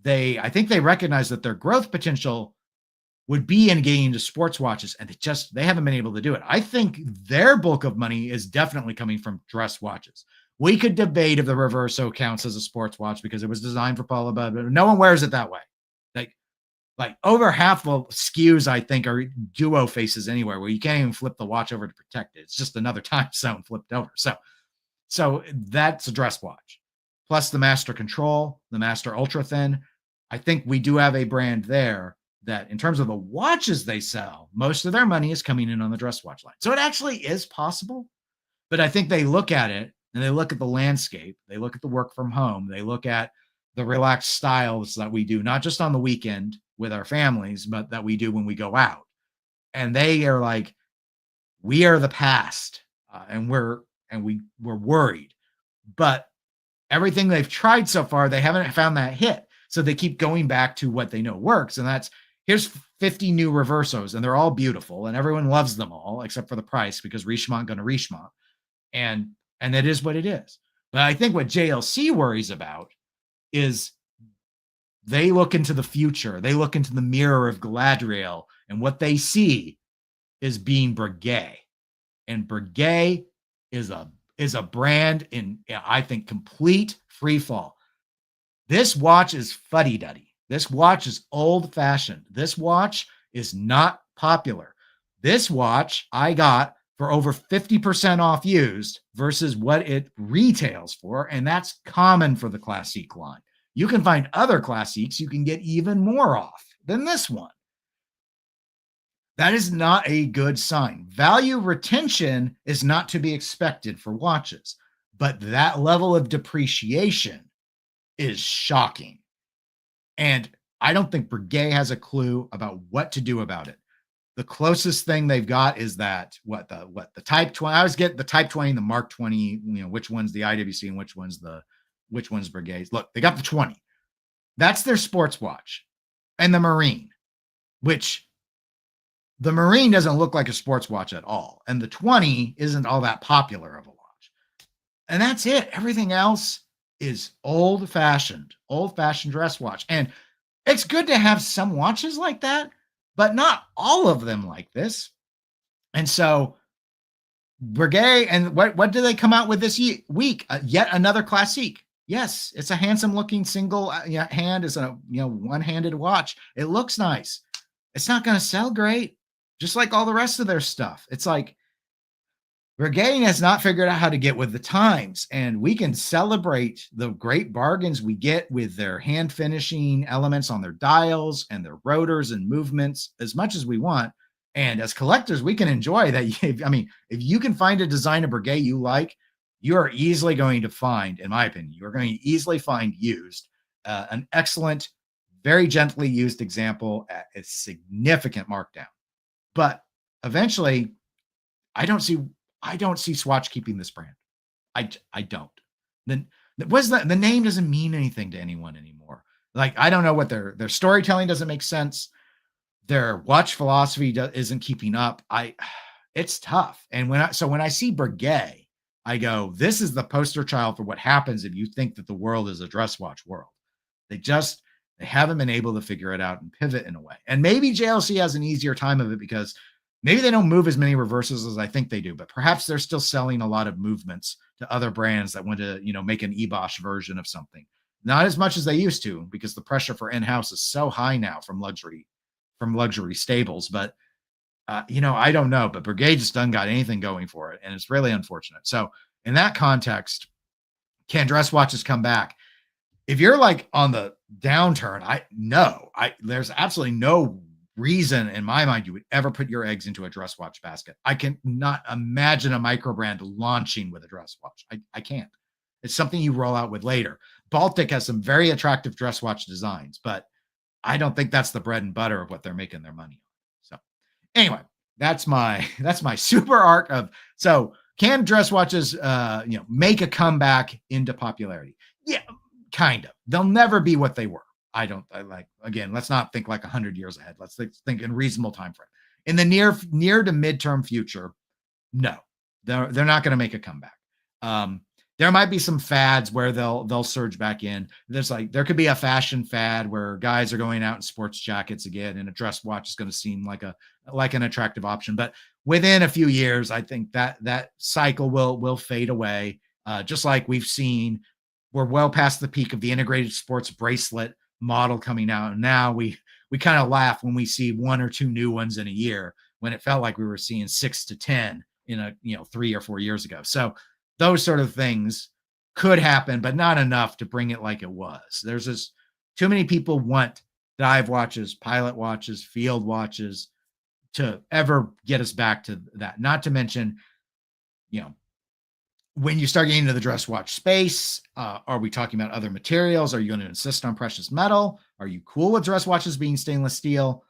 I think they recognize that their growth potential would be in getting into sports watches, and they haven't been able to do it. I think their bulk of money is definitely coming from dress watches. We could debate if the Reverso counts as a sports watch because it was designed for Paula, but no one wears it that way. Like over half the SKUs, I think, are duo faces anywhere where you can't even flip the watch over to protect it. It's just another time zone flipped over. So that's a dress watch. Plus the Master Control, the Master Ultra Thin. I think we do have a brand there that in terms of the watches they sell, most of their money is coming in on the dress watch line. So it actually is possible, but I think they look at it and they look at the landscape, they look at the work from home, they look at the relaxed styles that we do, not just on the weekend with our families, but that we do when we go out. And they are like, we are the past, we're worried. But everything they've tried so far, they haven't found that hit. So they keep going back to what they know works. And that's here's 50 new reversos, and they're all beautiful, and everyone loves them all, except for the price, because Richemont gonna Richemont. And it is what it is. But I think what JLC worries about is they look into the future, they look into the mirror of Galadriel, and what they see is being Breguet. And Breguet is a brand in, I think, complete free fall. This watch is fuddy-duddy. This watch is old-fashioned. This watch is not popular. This watch I got for over 50% off used versus what it retails for, and that's common for the Classique line. You can find other Classiques you can get even more off than this one. That is not a good sign. Value retention is not to be expected for watches, but that level of depreciation is shocking. And I don't think Breguet has a clue about what to do about it. The closest thing they've got is that the Type 20. I always get the Type 20 and the Mark 20, which one's the IWC and which one's Breguet's. Look, they got the 20. That's their sports watch. And the Marine, which the Marine doesn't look like a sports watch at all. And the 20 isn't all that popular of a watch. And that's it. Everything else is old-fashioned dress watch. And it's good to have some watches like that, but not all of them like this. And so Breguet, and what do they come out with this week? Yet another Classique. Yes, it's a handsome-looking single hand. It's a one-handed watch. It looks nice. It's not going to sell great, just like all the rest of their stuff. It's like Breguet has not figured out how to get with the times, and we can celebrate the great bargains we get with their hand finishing elements on their dials and their rotors and movements as much as we want. And as collectors, we can enjoy that. If you can find a design of Breguet you like, you are easily going to find, in my opinion, you're going to easily find used an excellent, very gently used example at a significant markdown. But eventually, I don't see Swatch keeping this brand. I don't. Then the name doesn't mean anything to anyone anymore. Like, I don't know what their storytelling doesn't make sense. Their watch philosophy isn't keeping up. It's tough. And when I see Breguet, I go, this is the poster child for what happens if you think that the world is a dress watch world. They haven't been able to figure it out and pivot in a way. And maybe JLC has an easier time of it because maybe they don't move as many reverses as I think they do, but perhaps they're still selling a lot of movements to other brands that want to, make an Ebosh version of something. Not as much as they used to, because the pressure for in-house is so high now from luxury stables. But, I don't know. But Breguet just doesn't got anything going for it, and it's really unfortunate. So in that context, can dress watches come back? If you're like on the downturn, there's absolutely no reason in my mind you would ever put your eggs into a dress watch basket. I can not imagine a micro brand launching with a dress watch. I can't. It's something you roll out with later. Baltic has some very attractive dress watch designs, but I don't think that's the bread and butter of what they're making their money on. So anyway, that's my super arc of, so can dress watches make a comeback into popularity? Yeah, kind of. They'll never be what they were. Again, let's not think like 100 years ahead. Let's think in reasonable time frame. In the near to midterm future, no, they're not going to make a comeback. There might be some fads where they'll surge back in. There could be a fashion fad where guys are going out in sports jackets again, and a dress watch is going to seem like an attractive option. But within a few years, I think that cycle will fade away. Just like we've seen, we're well past the peak of the integrated sports bracelet model coming out. And now we kind of laugh when we see one or two new ones in a year, when it felt like we were seeing 6 to 10 in 3 or 4 years ago. So those sort of things could happen, but not enough to bring it like it was. There's just too many people want dive watches, pilot watches, field watches to ever get us back to that. Not to mention, you know, when you start getting into the dress watch space, are we talking about other materials? Are you going to insist on precious metal? Are you cool with dress watches being stainless steel?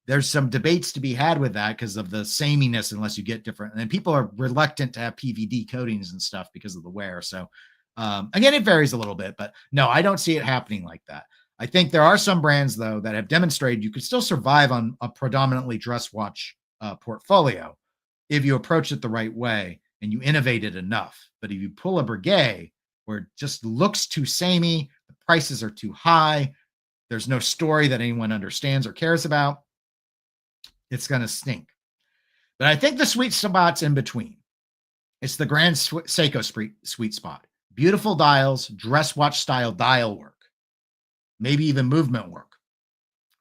There's some debates to be had with that because of the sameness, unless you get different. And people are reluctant to have PVD coatings and stuff because of the wear. So, again, it varies a little bit, but no, I don't see it happening like that. I think there are some brands, though, that have demonstrated you could still survive on a predominantly dress watch portfolio if you approach it the right way and you innovate it enough. But if you pull a Breguet where it just looks too samey, the prices are too high, there's no story that anyone understands or cares about, it's going to stink. But I think the sweet spot's in between. It's the Grand Seiko sweet spot. Beautiful dials, dress watch style dial work, maybe even movement work.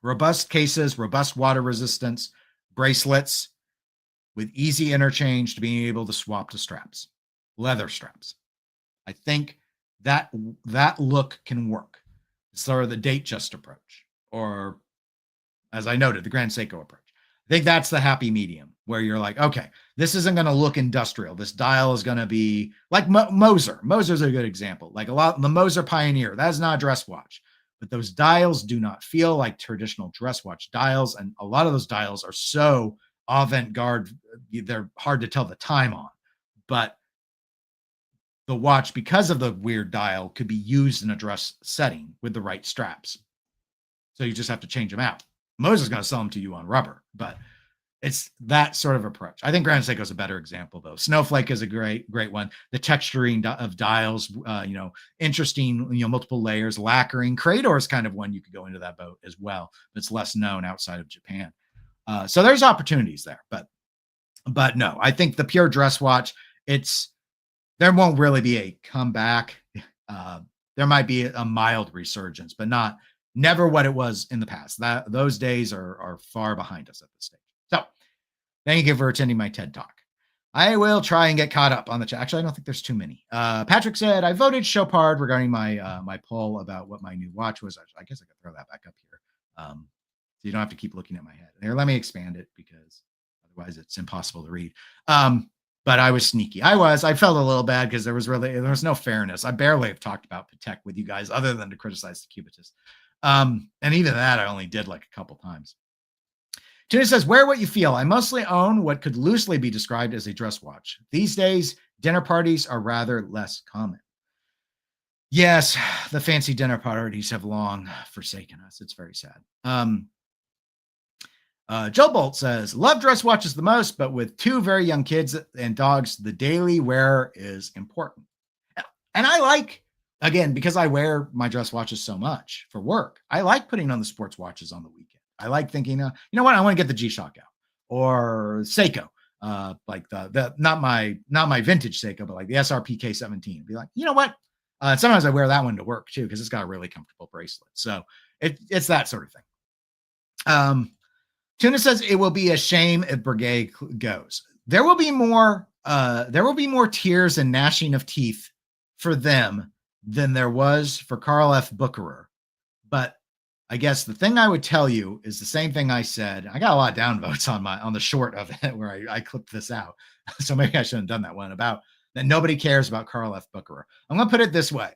Robust cases, robust water resistance, bracelets with easy interchange to being able to swap to straps, leather straps. I think that look can work. It's sort of the Datejust approach, or as I noted, the Grand Seiko approach. I think that's the happy medium where you're like, okay, this isn't going to look industrial. This dial is going to be like Moser. Moser's a good example. Like the Moser Pioneer, that is not a dress watch, but those dials do not feel like traditional dress watch dials. And a lot of those dials are so avant-garde, they're hard to tell the time on. But the watch, because of the weird dial, could be used in a dress setting with the right straps. So you just have to change them out. Moser's going to sell them to you on rubber, but it's that sort of approach. I think Grand Seiko is a better example, though. Snowflake is a great one. The texturing of dials, interesting, multiple layers, lacquering. Crador is kind of one you could go into that boat as well. But it's less known outside of Japan. So there's opportunities there, but no, I think the pure dress watch, there won't really be a comeback. There might be a mild resurgence, but never what it was in the past. Those days are far behind us at this stage. So thank you for attending my TED Talk. I will try and get caught up on the chat. Actually, I don't think there's too many. Patrick said, I voted Chopard regarding my poll about what my new watch was. I guess I could throw that back up here. So you don't have to keep looking at my head. Here, let me expand it because otherwise it's impossible to read. But I was sneaky. I felt a little bad because there was no fairness. I barely have talked about Patek with you guys other than to criticize the Cubitus. And even that I only did like a couple times. Tuna says, wear what you feel. I mostly own what could loosely be described as a dress watch. These days, dinner parties are rather less common. Yes, the fancy dinner parties have long forsaken us. It's very sad. Joe Bolt says, love dress watches the most, but with two very young kids and dogs, the daily wear is important. And I like, again, because I wear my dress watches so much for work, I like putting on the sports watches on the weekend. I like thinking, you know what, I want to get the G-Shock out, or Seiko, like the not my vintage Seiko, but like the SRP K17. Be like, you know what? Sometimes I wear that one to work too because it's got a really comfortable bracelet. So it's that sort of thing. Tuna says it will be a shame if Breguet goes. There will be more tears and gnashing of teeth for them than there was for Carl F. Bucherer. But I guess the thing I would tell you is the same thing I said. I got a lot of downvotes on the short of it where I clipped this out. So maybe I shouldn't have done that one about that nobody cares about Carl F. Bucherer. I'm going to put it this way.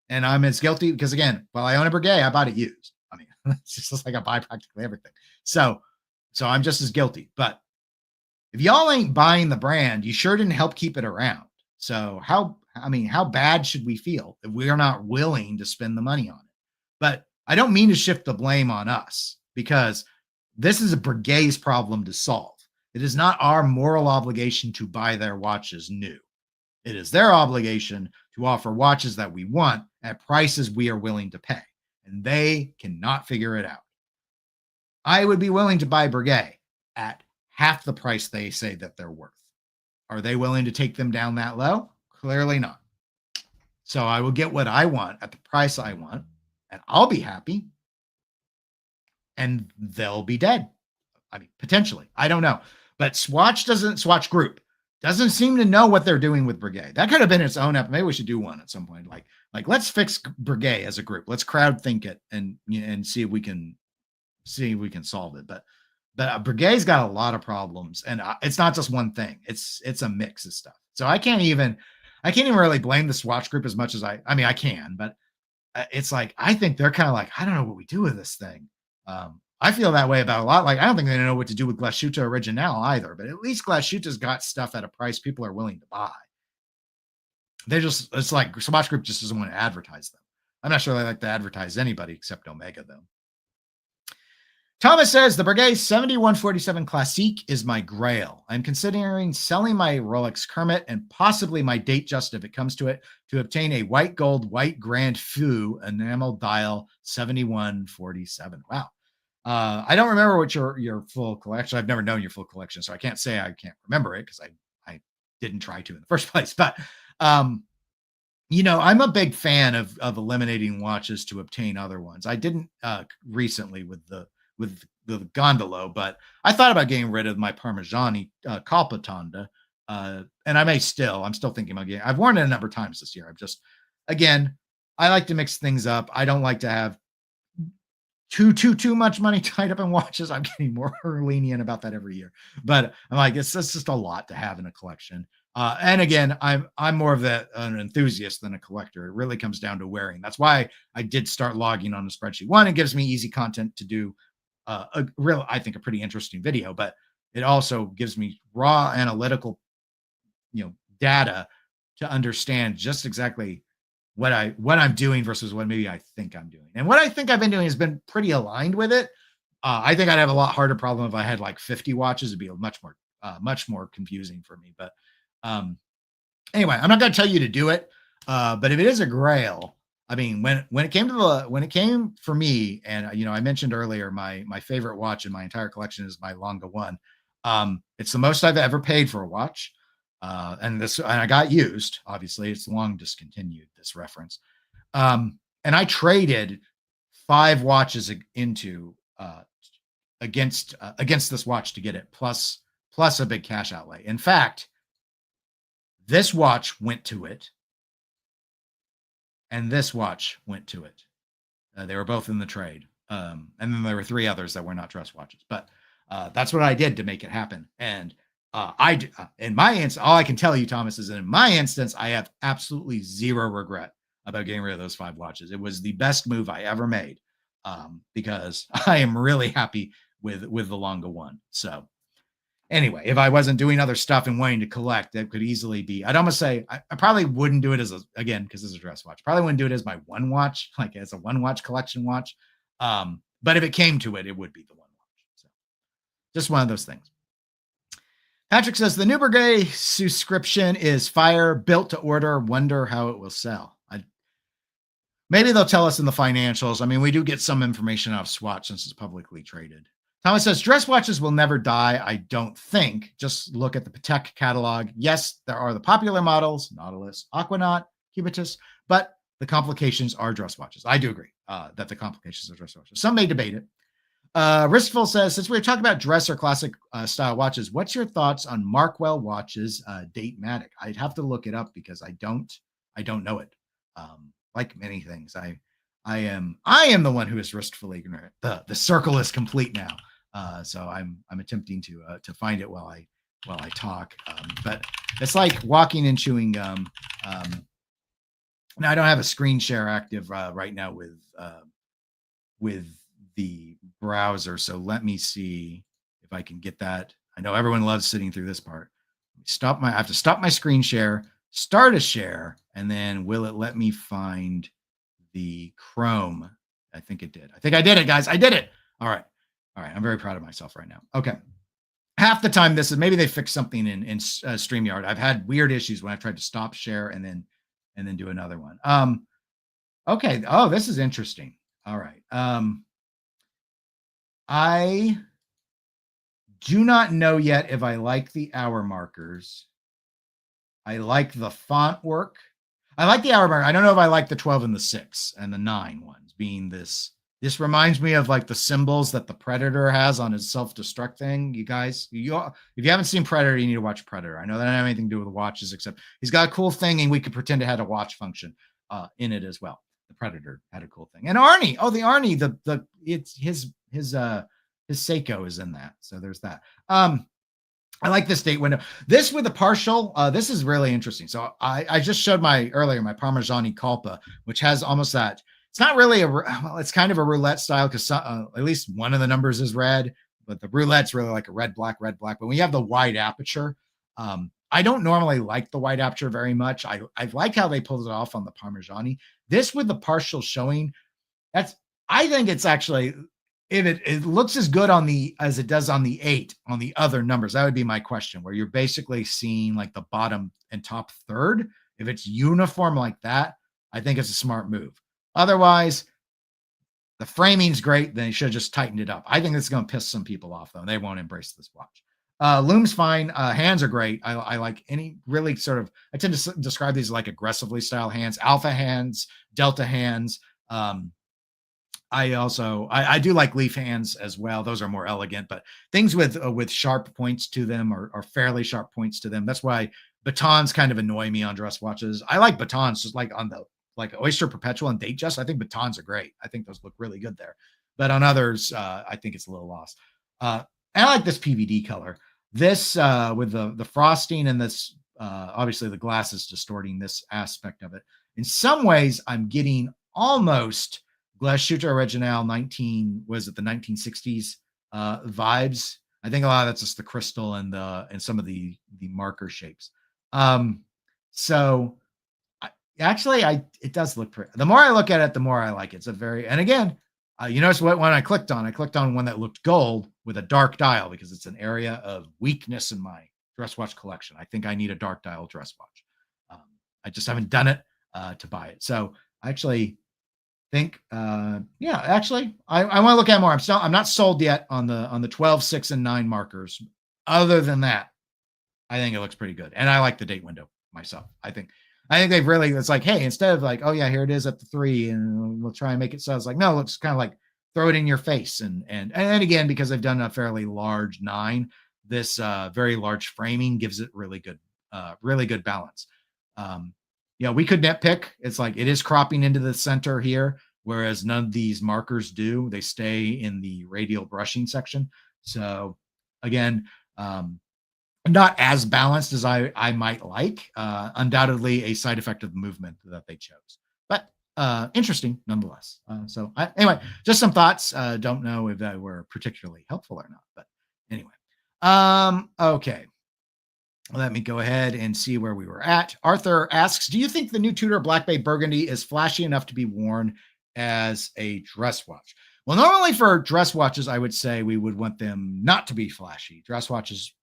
And I'm as guilty because, again, while I own a Breguet, I bought it used. I mean, it's just like I buy practically everything. So I'm just as guilty. But if y'all ain't buying the brand, you sure didn't help keep it around. So how bad should we feel if we are not willing to spend the money on it? But I don't mean to shift the blame on us because this is a Breguet's problem to solve. It is not our moral obligation to buy their watches new. It is their obligation to offer watches that we want at prices we are willing to pay. And they cannot figure it out. I would be willing to buy Breguet at half the price they say that they're worth. Are they willing to take them down that low? Clearly not. So I will get what I want at the price I want, and I'll be happy. And they'll be dead. I mean, potentially. I don't know. But Swatch Group doesn't seem to know what they're doing with Brigade. That could have been its own app. Maybe we should do one at some point. Like let's fix Brigade as a group. Let's crowd think it and see if we can solve it. But Brigade's got a lot of problems, and it's not just one thing. It's a mix of stuff. So I can't even really blame the Swatch group as much as I mean I can, but it's like I think they're kind of like, I don't know what we do with this thing. I feel that way about a lot. Like I don't think they know what to do with Glaciuta Original either, but at least Glaciuta's got stuff at a price people are willing to buy. It's like Swatch Group just doesn't want to advertise them. I'm not sure they like to advertise anybody except Omega though. Thomas says the Brigade 7147 Classique is my grail. I'm considering selling my Rolex Kermit and possibly my Datejust if it comes to it to obtain a white gold, white Grand Fou enamel dial 7147. Wow. I don't remember what your full collection. I've never known your full collection, so I can't say I can't remember it because I didn't try to in the first place. But I'm a big fan of eliminating watches to obtain other ones. I didn't recently with the Gondolo, but I thought about getting rid of my Parmigiani Calpatonda, and I'm still thinking about getting. I've worn it a number of times this year. I like to mix things up. I don't like to have too much money tied up in watches. I'm getting more lenient about that every year, but I'm like, it's just a lot to have in a collection. And again, I'm more of an enthusiast than a collector. It really comes down to wearing. That's why I did start logging on the spreadsheet. One, it gives me easy content to do I think a pretty interesting video, but it also gives me raw analytical, data to understand just exactly what I'm doing versus what maybe I think I'm doing. And what I think I've been doing has been pretty aligned with it. I think I'd have a lot harder problem if I had like 50 watches. It'd be much more confusing for me. But anyway, I'm not going to tell you to do it. But if it is a grail, I mean, when it came for me, and I mentioned earlier, my favorite watch in my entire collection is my Longa One. It's the most I've ever paid for a watch, and I got used. Obviously, it's long discontinued. This reference, and I traded 5 watches into against this watch to get it, plus a big cash outlay. In fact, this watch went to it. And this watch went to it. They were both in the trade. And then there were 3 others that were not dress watches. But that's what I did to make it happen. And in my instance, all I can tell you, Thomas, is that in my instance, I have absolutely zero regret about getting rid of those 5 watches. It was the best move I ever made because I am really happy with the Longa One. So anyway, if I wasn't doing other stuff and wanting to collect, that could easily be. I'd almost say I probably wouldn't do it because it's a dress watch. Probably wouldn't do it as my one watch, like as a one watch collection watch. But if it came to it, it would be the one watch. So just one of those things. Patrick says the new Brigade subscription is fire, built to order. Wonder how it will sell. Maybe they'll tell us in the financials. I mean, we do get some information out of Swatch since it's publicly traded. Thomas says, dress watches will never die, I don't think. Just look at the Patek catalog. Yes, there are the popular models, Nautilus, Aquanaut, Cubitus, but the complications are dress watches. I do agree that the complications are dress watches. Some may debate it. Riskful says, since we were talking about dress or classic style watches, what's your thoughts on Markwell watches Date-Matic? I'd have to look it up because I don't know it. Like many things, I am the one who is restfully ignorant. The circle is complete now. So I'm attempting to find it while I talk. But it's like walking and chewing gum. Now I don't have a screen share active right now with the browser. So let me see if I can get that. I know everyone loves sitting through this part. I have to stop my screen share, start a share, and then will it let me find the Chrome? I think it did. I think I did it, guys. I did it. All right. I'm very proud of myself right now. Okay. Half the time maybe they fixed something in StreamYard. I've had weird issues when I've tried to stop share and then do another one. Okay. Oh, this is interesting. All right. I do not know yet if I like the hour markers. I like the font work. I like the hour marker. I don't know if I like the 12 and the 6 and the 9 ones being this This reminds me of like the symbols that the Predator has on his self-destruct thing. You guys, if you haven't seen Predator, you need to watch Predator. I know that doesn't have anything to do with the watches, except he's got a cool thing, and we could pretend it had a watch function in it as well. The Predator had a cool thing, and Arnie. Oh, the Arnie, it's his Seiko is in that. So there's that. I like this date window. This with the partial, this is really interesting. So I just showed my Parmigiani Colpa, which has almost that. It's not really well, it's kind of a roulette style because at least one of the numbers is red, but the roulette's really like a red, black, red, black. But when you have the wide aperture, I don't normally like the wide aperture very much. I like how they pulled it off on the Parmigiani. This with the partial showing, I think it's actually, if it looks as good as it does on the 8 on the other numbers. That would be my question, where you're basically seeing like the bottom and top third. If it's uniform like that, I think it's a smart move. Otherwise, the framing's great. Then you should have just tightened it up. I think this is going to piss some people off, though. They won't embrace this watch. Loom's fine. Hands are great. I like any really sort of, I tend to describe these like aggressively style hands, alpha hands, delta hands. I do like leaf hands as well. Those are more elegant, but things with sharp points to them or fairly sharp points to them. That's why batons kind of annoy me on dress watches. I like batons, just like on the Oyster Perpetual and Datejust. I think batons are great. I think those look really good there. But on others, I think it's a little lost. And I like this PVD color. This with the frosting and this, obviously the glass is distorting this aspect of it. In some ways, I'm getting almost Glashütte Original the 1960s vibes. I think a lot of that's just the crystal and some of the marker shapes. So it does look pretty. The more I look at it, the more I like it. It's a very, and again, you notice what when I clicked on one that looked gold with a dark dial because it's an area of weakness in my dress watch collection. I think I need a dark dial dress watch. I just haven't done it to buy it. So I actually think, I want to look at more. I'm not sold yet on the 12, 6, and 9 markers. Other than that, I think it looks pretty good. And I like the date window myself. I think they've really, it's like, hey, instead of like, oh yeah, here it is at the 3 and we'll try and make it so it's like, no, it's kind of like throw it in your face. And again, because they've done a fairly large 9, this very large framing gives it really good balance. We could nitpick. It's like it is cropping into the center here, whereas none of these markers do. They stay in the radial brushing section. So again, not as balanced as I might like. Undoubtedly a side effect of the movement that they chose, but interesting nonetheless. Anyway, just some thoughts. Don't know if they were particularly helpful or not, but anyway. Okay. Let me go ahead and see where we were at. Arthur asks, do you think the new Tudor Black Bay Burgundy is flashy enough to be worn as a dress watch? Well, normally for dress watches, I would say we would want them not to be flashy. Dress watches,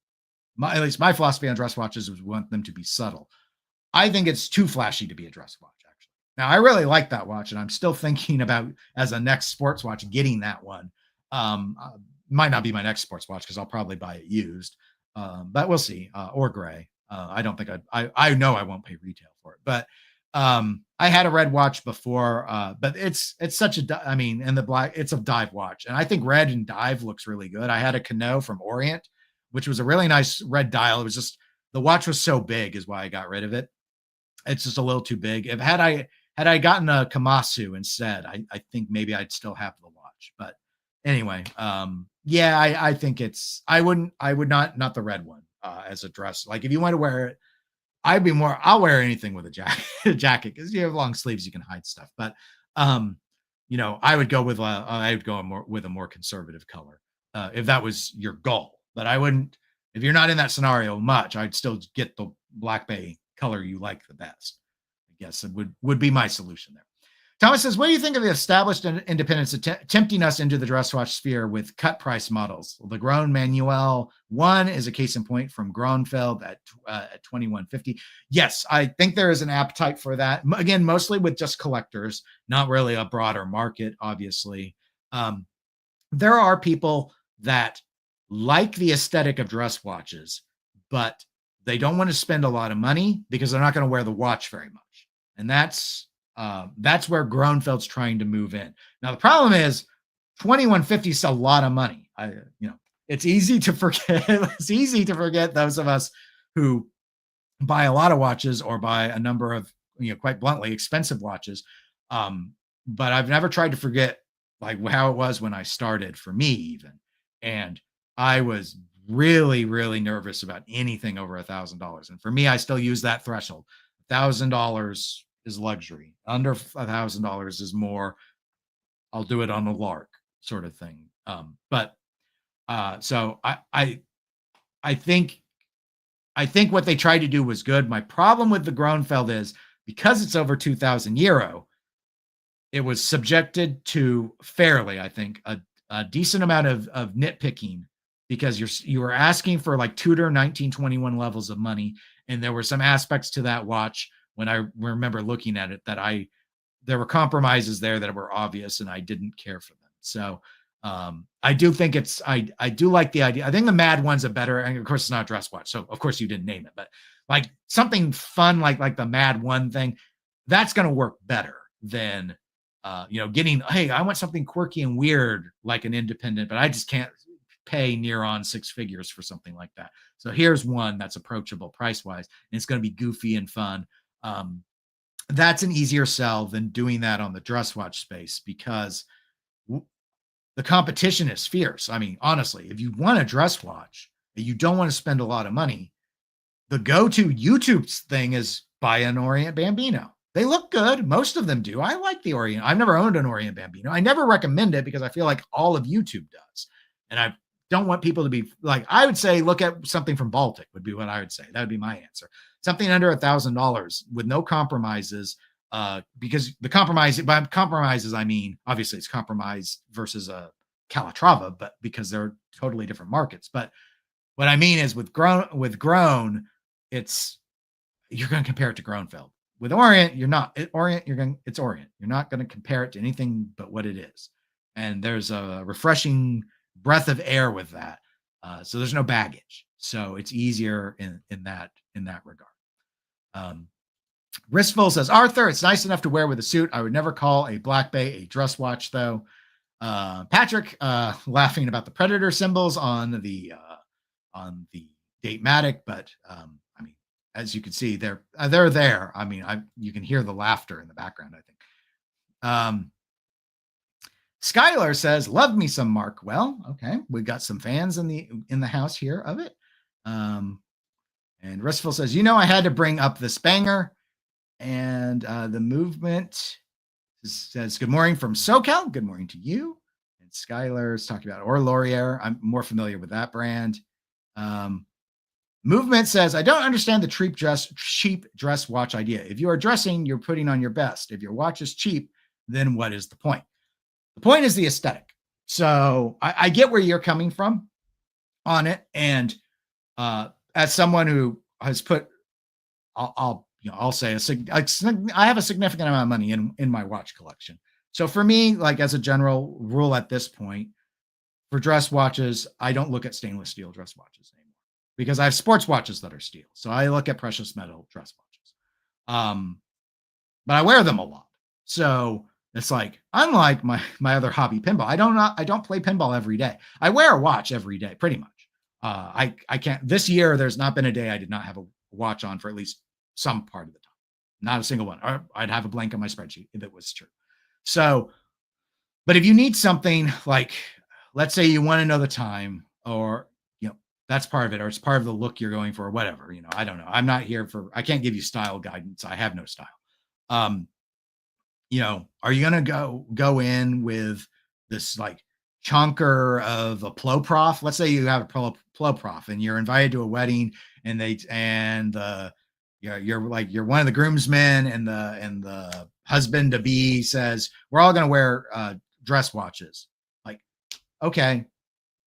at least my philosophy on dress watches is we want them to be subtle. I think it's too flashy to be a dress watch, actually. Now, I really like that watch, and I'm still thinking about, as a next sports watch, getting that one. Might not be my next sports watch because I'll probably buy it used. But we'll see, or gray. I don't think I know I won't pay retail for it, but I had a red watch before, but it's such and the black, it's a dive watch. And I think red and dive looks really good. I had a Cano from Orient, which was a really nice red dial. It was just, the watch was so big is why I got rid of it. It's just a little too big. Had I gotten a Kamasu instead, I think maybe I'd still have the watch, but anyway, I think I would not the red one as a dress. Like if you want to wear it, I'll wear anything with a jacket because you have long sleeves, you can hide stuff. But I would go with a more conservative color if that was your goal. But I wouldn't, if you're not in that scenario much, I'd still get the Black Bay color you like the best. I guess it would be my solution there. Thomas says, what do you think of the established independents tempting us into the dress watch sphere with cut price models? The Grown Manuel 1 is a case in point from Gronfeld at $21.50. Yes, I think there is an appetite for that. Again, mostly with just collectors, not really a broader market, obviously. There are people that like the aesthetic of dress watches, but they don't want to spend a lot of money because they're not going to wear the watch very much. And that's That's where Groenfeld's trying to move in. Now the problem is 2150 is a lot of money. It's easy to forget. It's easy to forget those of us who buy a lot of watches or buy a number of, quite bluntly, expensive watches. But I've never tried to forget like how it was when I started, for me even. And I was really, really nervous about anything over $1,000. And for me, I still use that threshold. $1,000 is luxury. Under $1,000 is more, I'll do it on a lark sort of thing. So I think what they tried to do was good. My problem with the Groenfeld is because it's over 2,000 euro, it was subjected to fairly, I think, a decent amount of nitpicking, because you were asking for like Tudor 1921 levels of money, and there were some aspects to that watch when I remember looking at it that there were compromises there that were obvious, and I didn't care for them. So I do think I do like the idea. I think the Mad One's a better, and of course it's not a dress watch, so of course you didn't name it, but like something fun like the Mad One thing, that's going to work better than getting, hey, I want something quirky and weird like an independent, but I just can't pay near on 6 figures for something like that. So here's one that's approachable price wise, and it's going to be goofy and fun. That's an easier sell than doing that on the dress watch space, because the competition is fierce. I mean, honestly, if you want a dress watch and you don't want to spend a lot of money, the go-to YouTube thing is buy an Orient Bambino. They look good. Most of them do. I like the Orient. I've never owned an Orient Bambino. I never recommend it because I feel like all of YouTube does. And I don't want people to be like, I would say, look at something from Baltic would be what I would say. That would be my answer. Something under $1,000 with no compromises, because the by compromises, I mean, obviously it's compromise versus a Calatrava, but because they're totally different markets. But what I mean is with Groen, you're going to compare it to Groenfeld. With Orient, you're not. It's Orient. You're not going to compare it to anything but what it is. And there's a refreshing breath of air with that. So there's no baggage. So it's easier in that regard. Wristful says, Arthur, it's nice enough to wear with a suit. I would never call a Black Bay a dress watch, though. Patrick laughing about the Predator symbols on the Datematic, but I mean, as you can see, they're there. I mean, you can hear the laughter in the background, I think. Skylar says, love me some Mark. Well, okay. We got some fans in the house here of it. And Restful says, I had to bring up this banger. And the movement says, good morning from SoCal. Good morning to you. And Skylar is talking about Or Laurier. I'm more familiar with that brand. Movement says, I don't understand the cheap dress watch idea. If you are dressing, you're putting on your best. If your watch is cheap, then what is the point? The point is the aesthetic. So I get where you're coming from on it. And as someone who has put, I'll say I have a significant amount of money in my watch collection. So for me, like as a general rule at this point, for dress watches, I don't look at stainless steel dress watches anymore because I have sports watches that are steel. So I look at precious metal dress watches. But I wear them a lot. So it's like, unlike my other hobby, pinball, I don't play pinball every day. I wear a watch every day, pretty much. I can't, this year, there's not been a day I did not have a watch on for at least some part of the time. Not a single one. Or I'd have a blank on my spreadsheet if it was true. So, but if you need something like, let's say you want to know the time, or, that's part of it, or it's part of the look you're going for, or whatever, I don't know. I'm not here I can't give you style guidance. I have no style. Are you going to go in with this like chunker of a Ploprof? Let's say you have a Ploprof and you're invited to a wedding, and you're one of the groomsmen, and the husband to be says, we're all going to wear dress watches. Like, okay,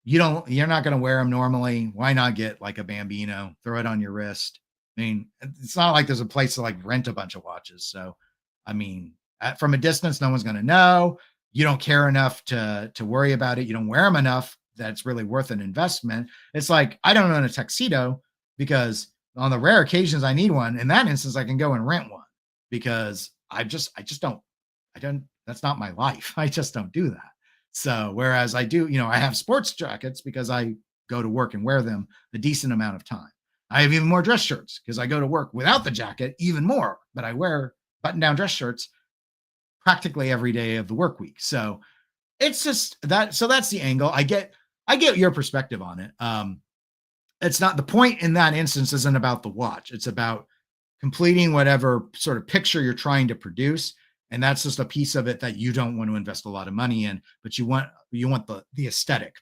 you're not going to wear them normally. Why not get like a Bambino, throw it on your wrist? I mean, it's not like there's a place to like rent a bunch of watches. So, I mean, from a distance, no one's going to know. You don't care enough to worry about it. You don't wear them enough that it's really worth an investment. It's like, I don't own a tuxedo because on the rare occasions I need one, in that instance, I can go and rent one because I just that's not my life. I just don't do that. So whereas I do, I have sports jackets because I go to work and wear them a decent amount of time. I have even more dress shirts because I go to work without the jacket even more, but I wear button down dress shirts practically every day of the work week. So it's just that. So that's the angle. I get your perspective on it. It's not, the point in that instance isn't about the watch. It's about completing whatever sort of picture you're trying to produce. And that's just a piece of it that you don't want to invest a lot of money in, but you want the aesthetic.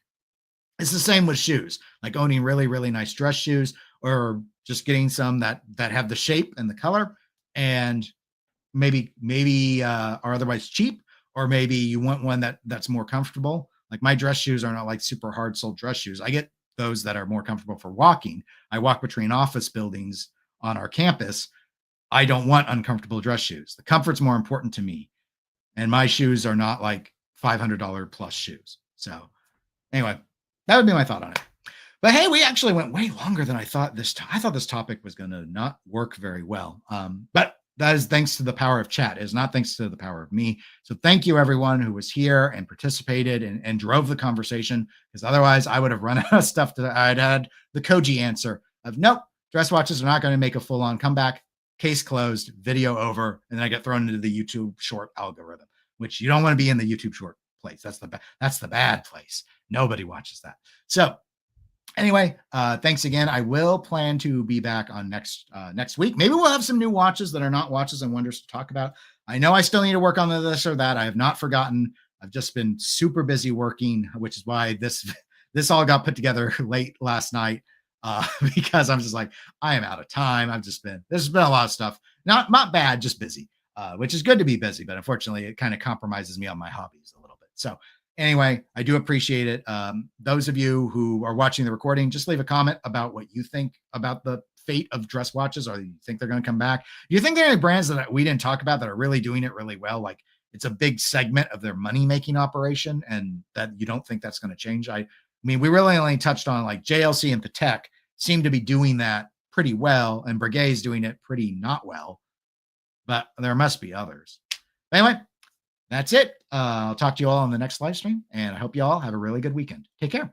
It's the same with shoes, like owning really, really nice dress shoes, or just getting some that have the shape and the color, and maybe are otherwise cheap, or maybe you want one that's more comfortable. Like my dress shoes are not like super hard soled dress shoes. I get those that are more comfortable for walking. I walk between office buildings on our campus. I don't want uncomfortable dress shoes. The comfort's more important to me, and my shoes are not like $500 plus shoes. So anyway, that would be my thought on it. But hey, we actually went way longer than I thought. I thought this topic was going to not work very well. But that is thanks to the power of chat. It is not thanks to the power of me. So thank you everyone who was here and participated and drove the conversation, because otherwise I would have run out of stuff. I'd had the Koji answer of nope, dress watches are not going to make a full-on comeback. Case closed, video over, and then I get thrown into the YouTube short algorithm, which you don't want to be in the YouTube short place. That's the bad place. Nobody watches that. So anyway, thanks again. I will plan to be back on next week. Maybe we'll have some new watches that are not watches and wonders to talk about. I know I still need to work on this or that. I have not forgotten. I've just been super busy working, which is why this all got put together late last night. Because I'm just like, I am out of time. There's been a lot of stuff, not bad, just busy, which is good to be busy, but unfortunately it kind of compromises me on my hobbies a little bit. So anyway, I do appreciate it. Those of you who are watching the recording, just leave a comment about what you think about the fate of dress watches, or you think they're going to come back. Do you think there are any brands that we didn't talk about that are really doing it really well? Like it's a big segment of their money-making operation, and that you don't think that's going to change? I mean, we really only touched on like JLC and Patek seem to be doing that pretty well, and Breguet is doing it pretty not well, but there must be others. Anyway, that's it. I'll talk to you all on the next live stream, and I hope you all have a really good weekend. Take care.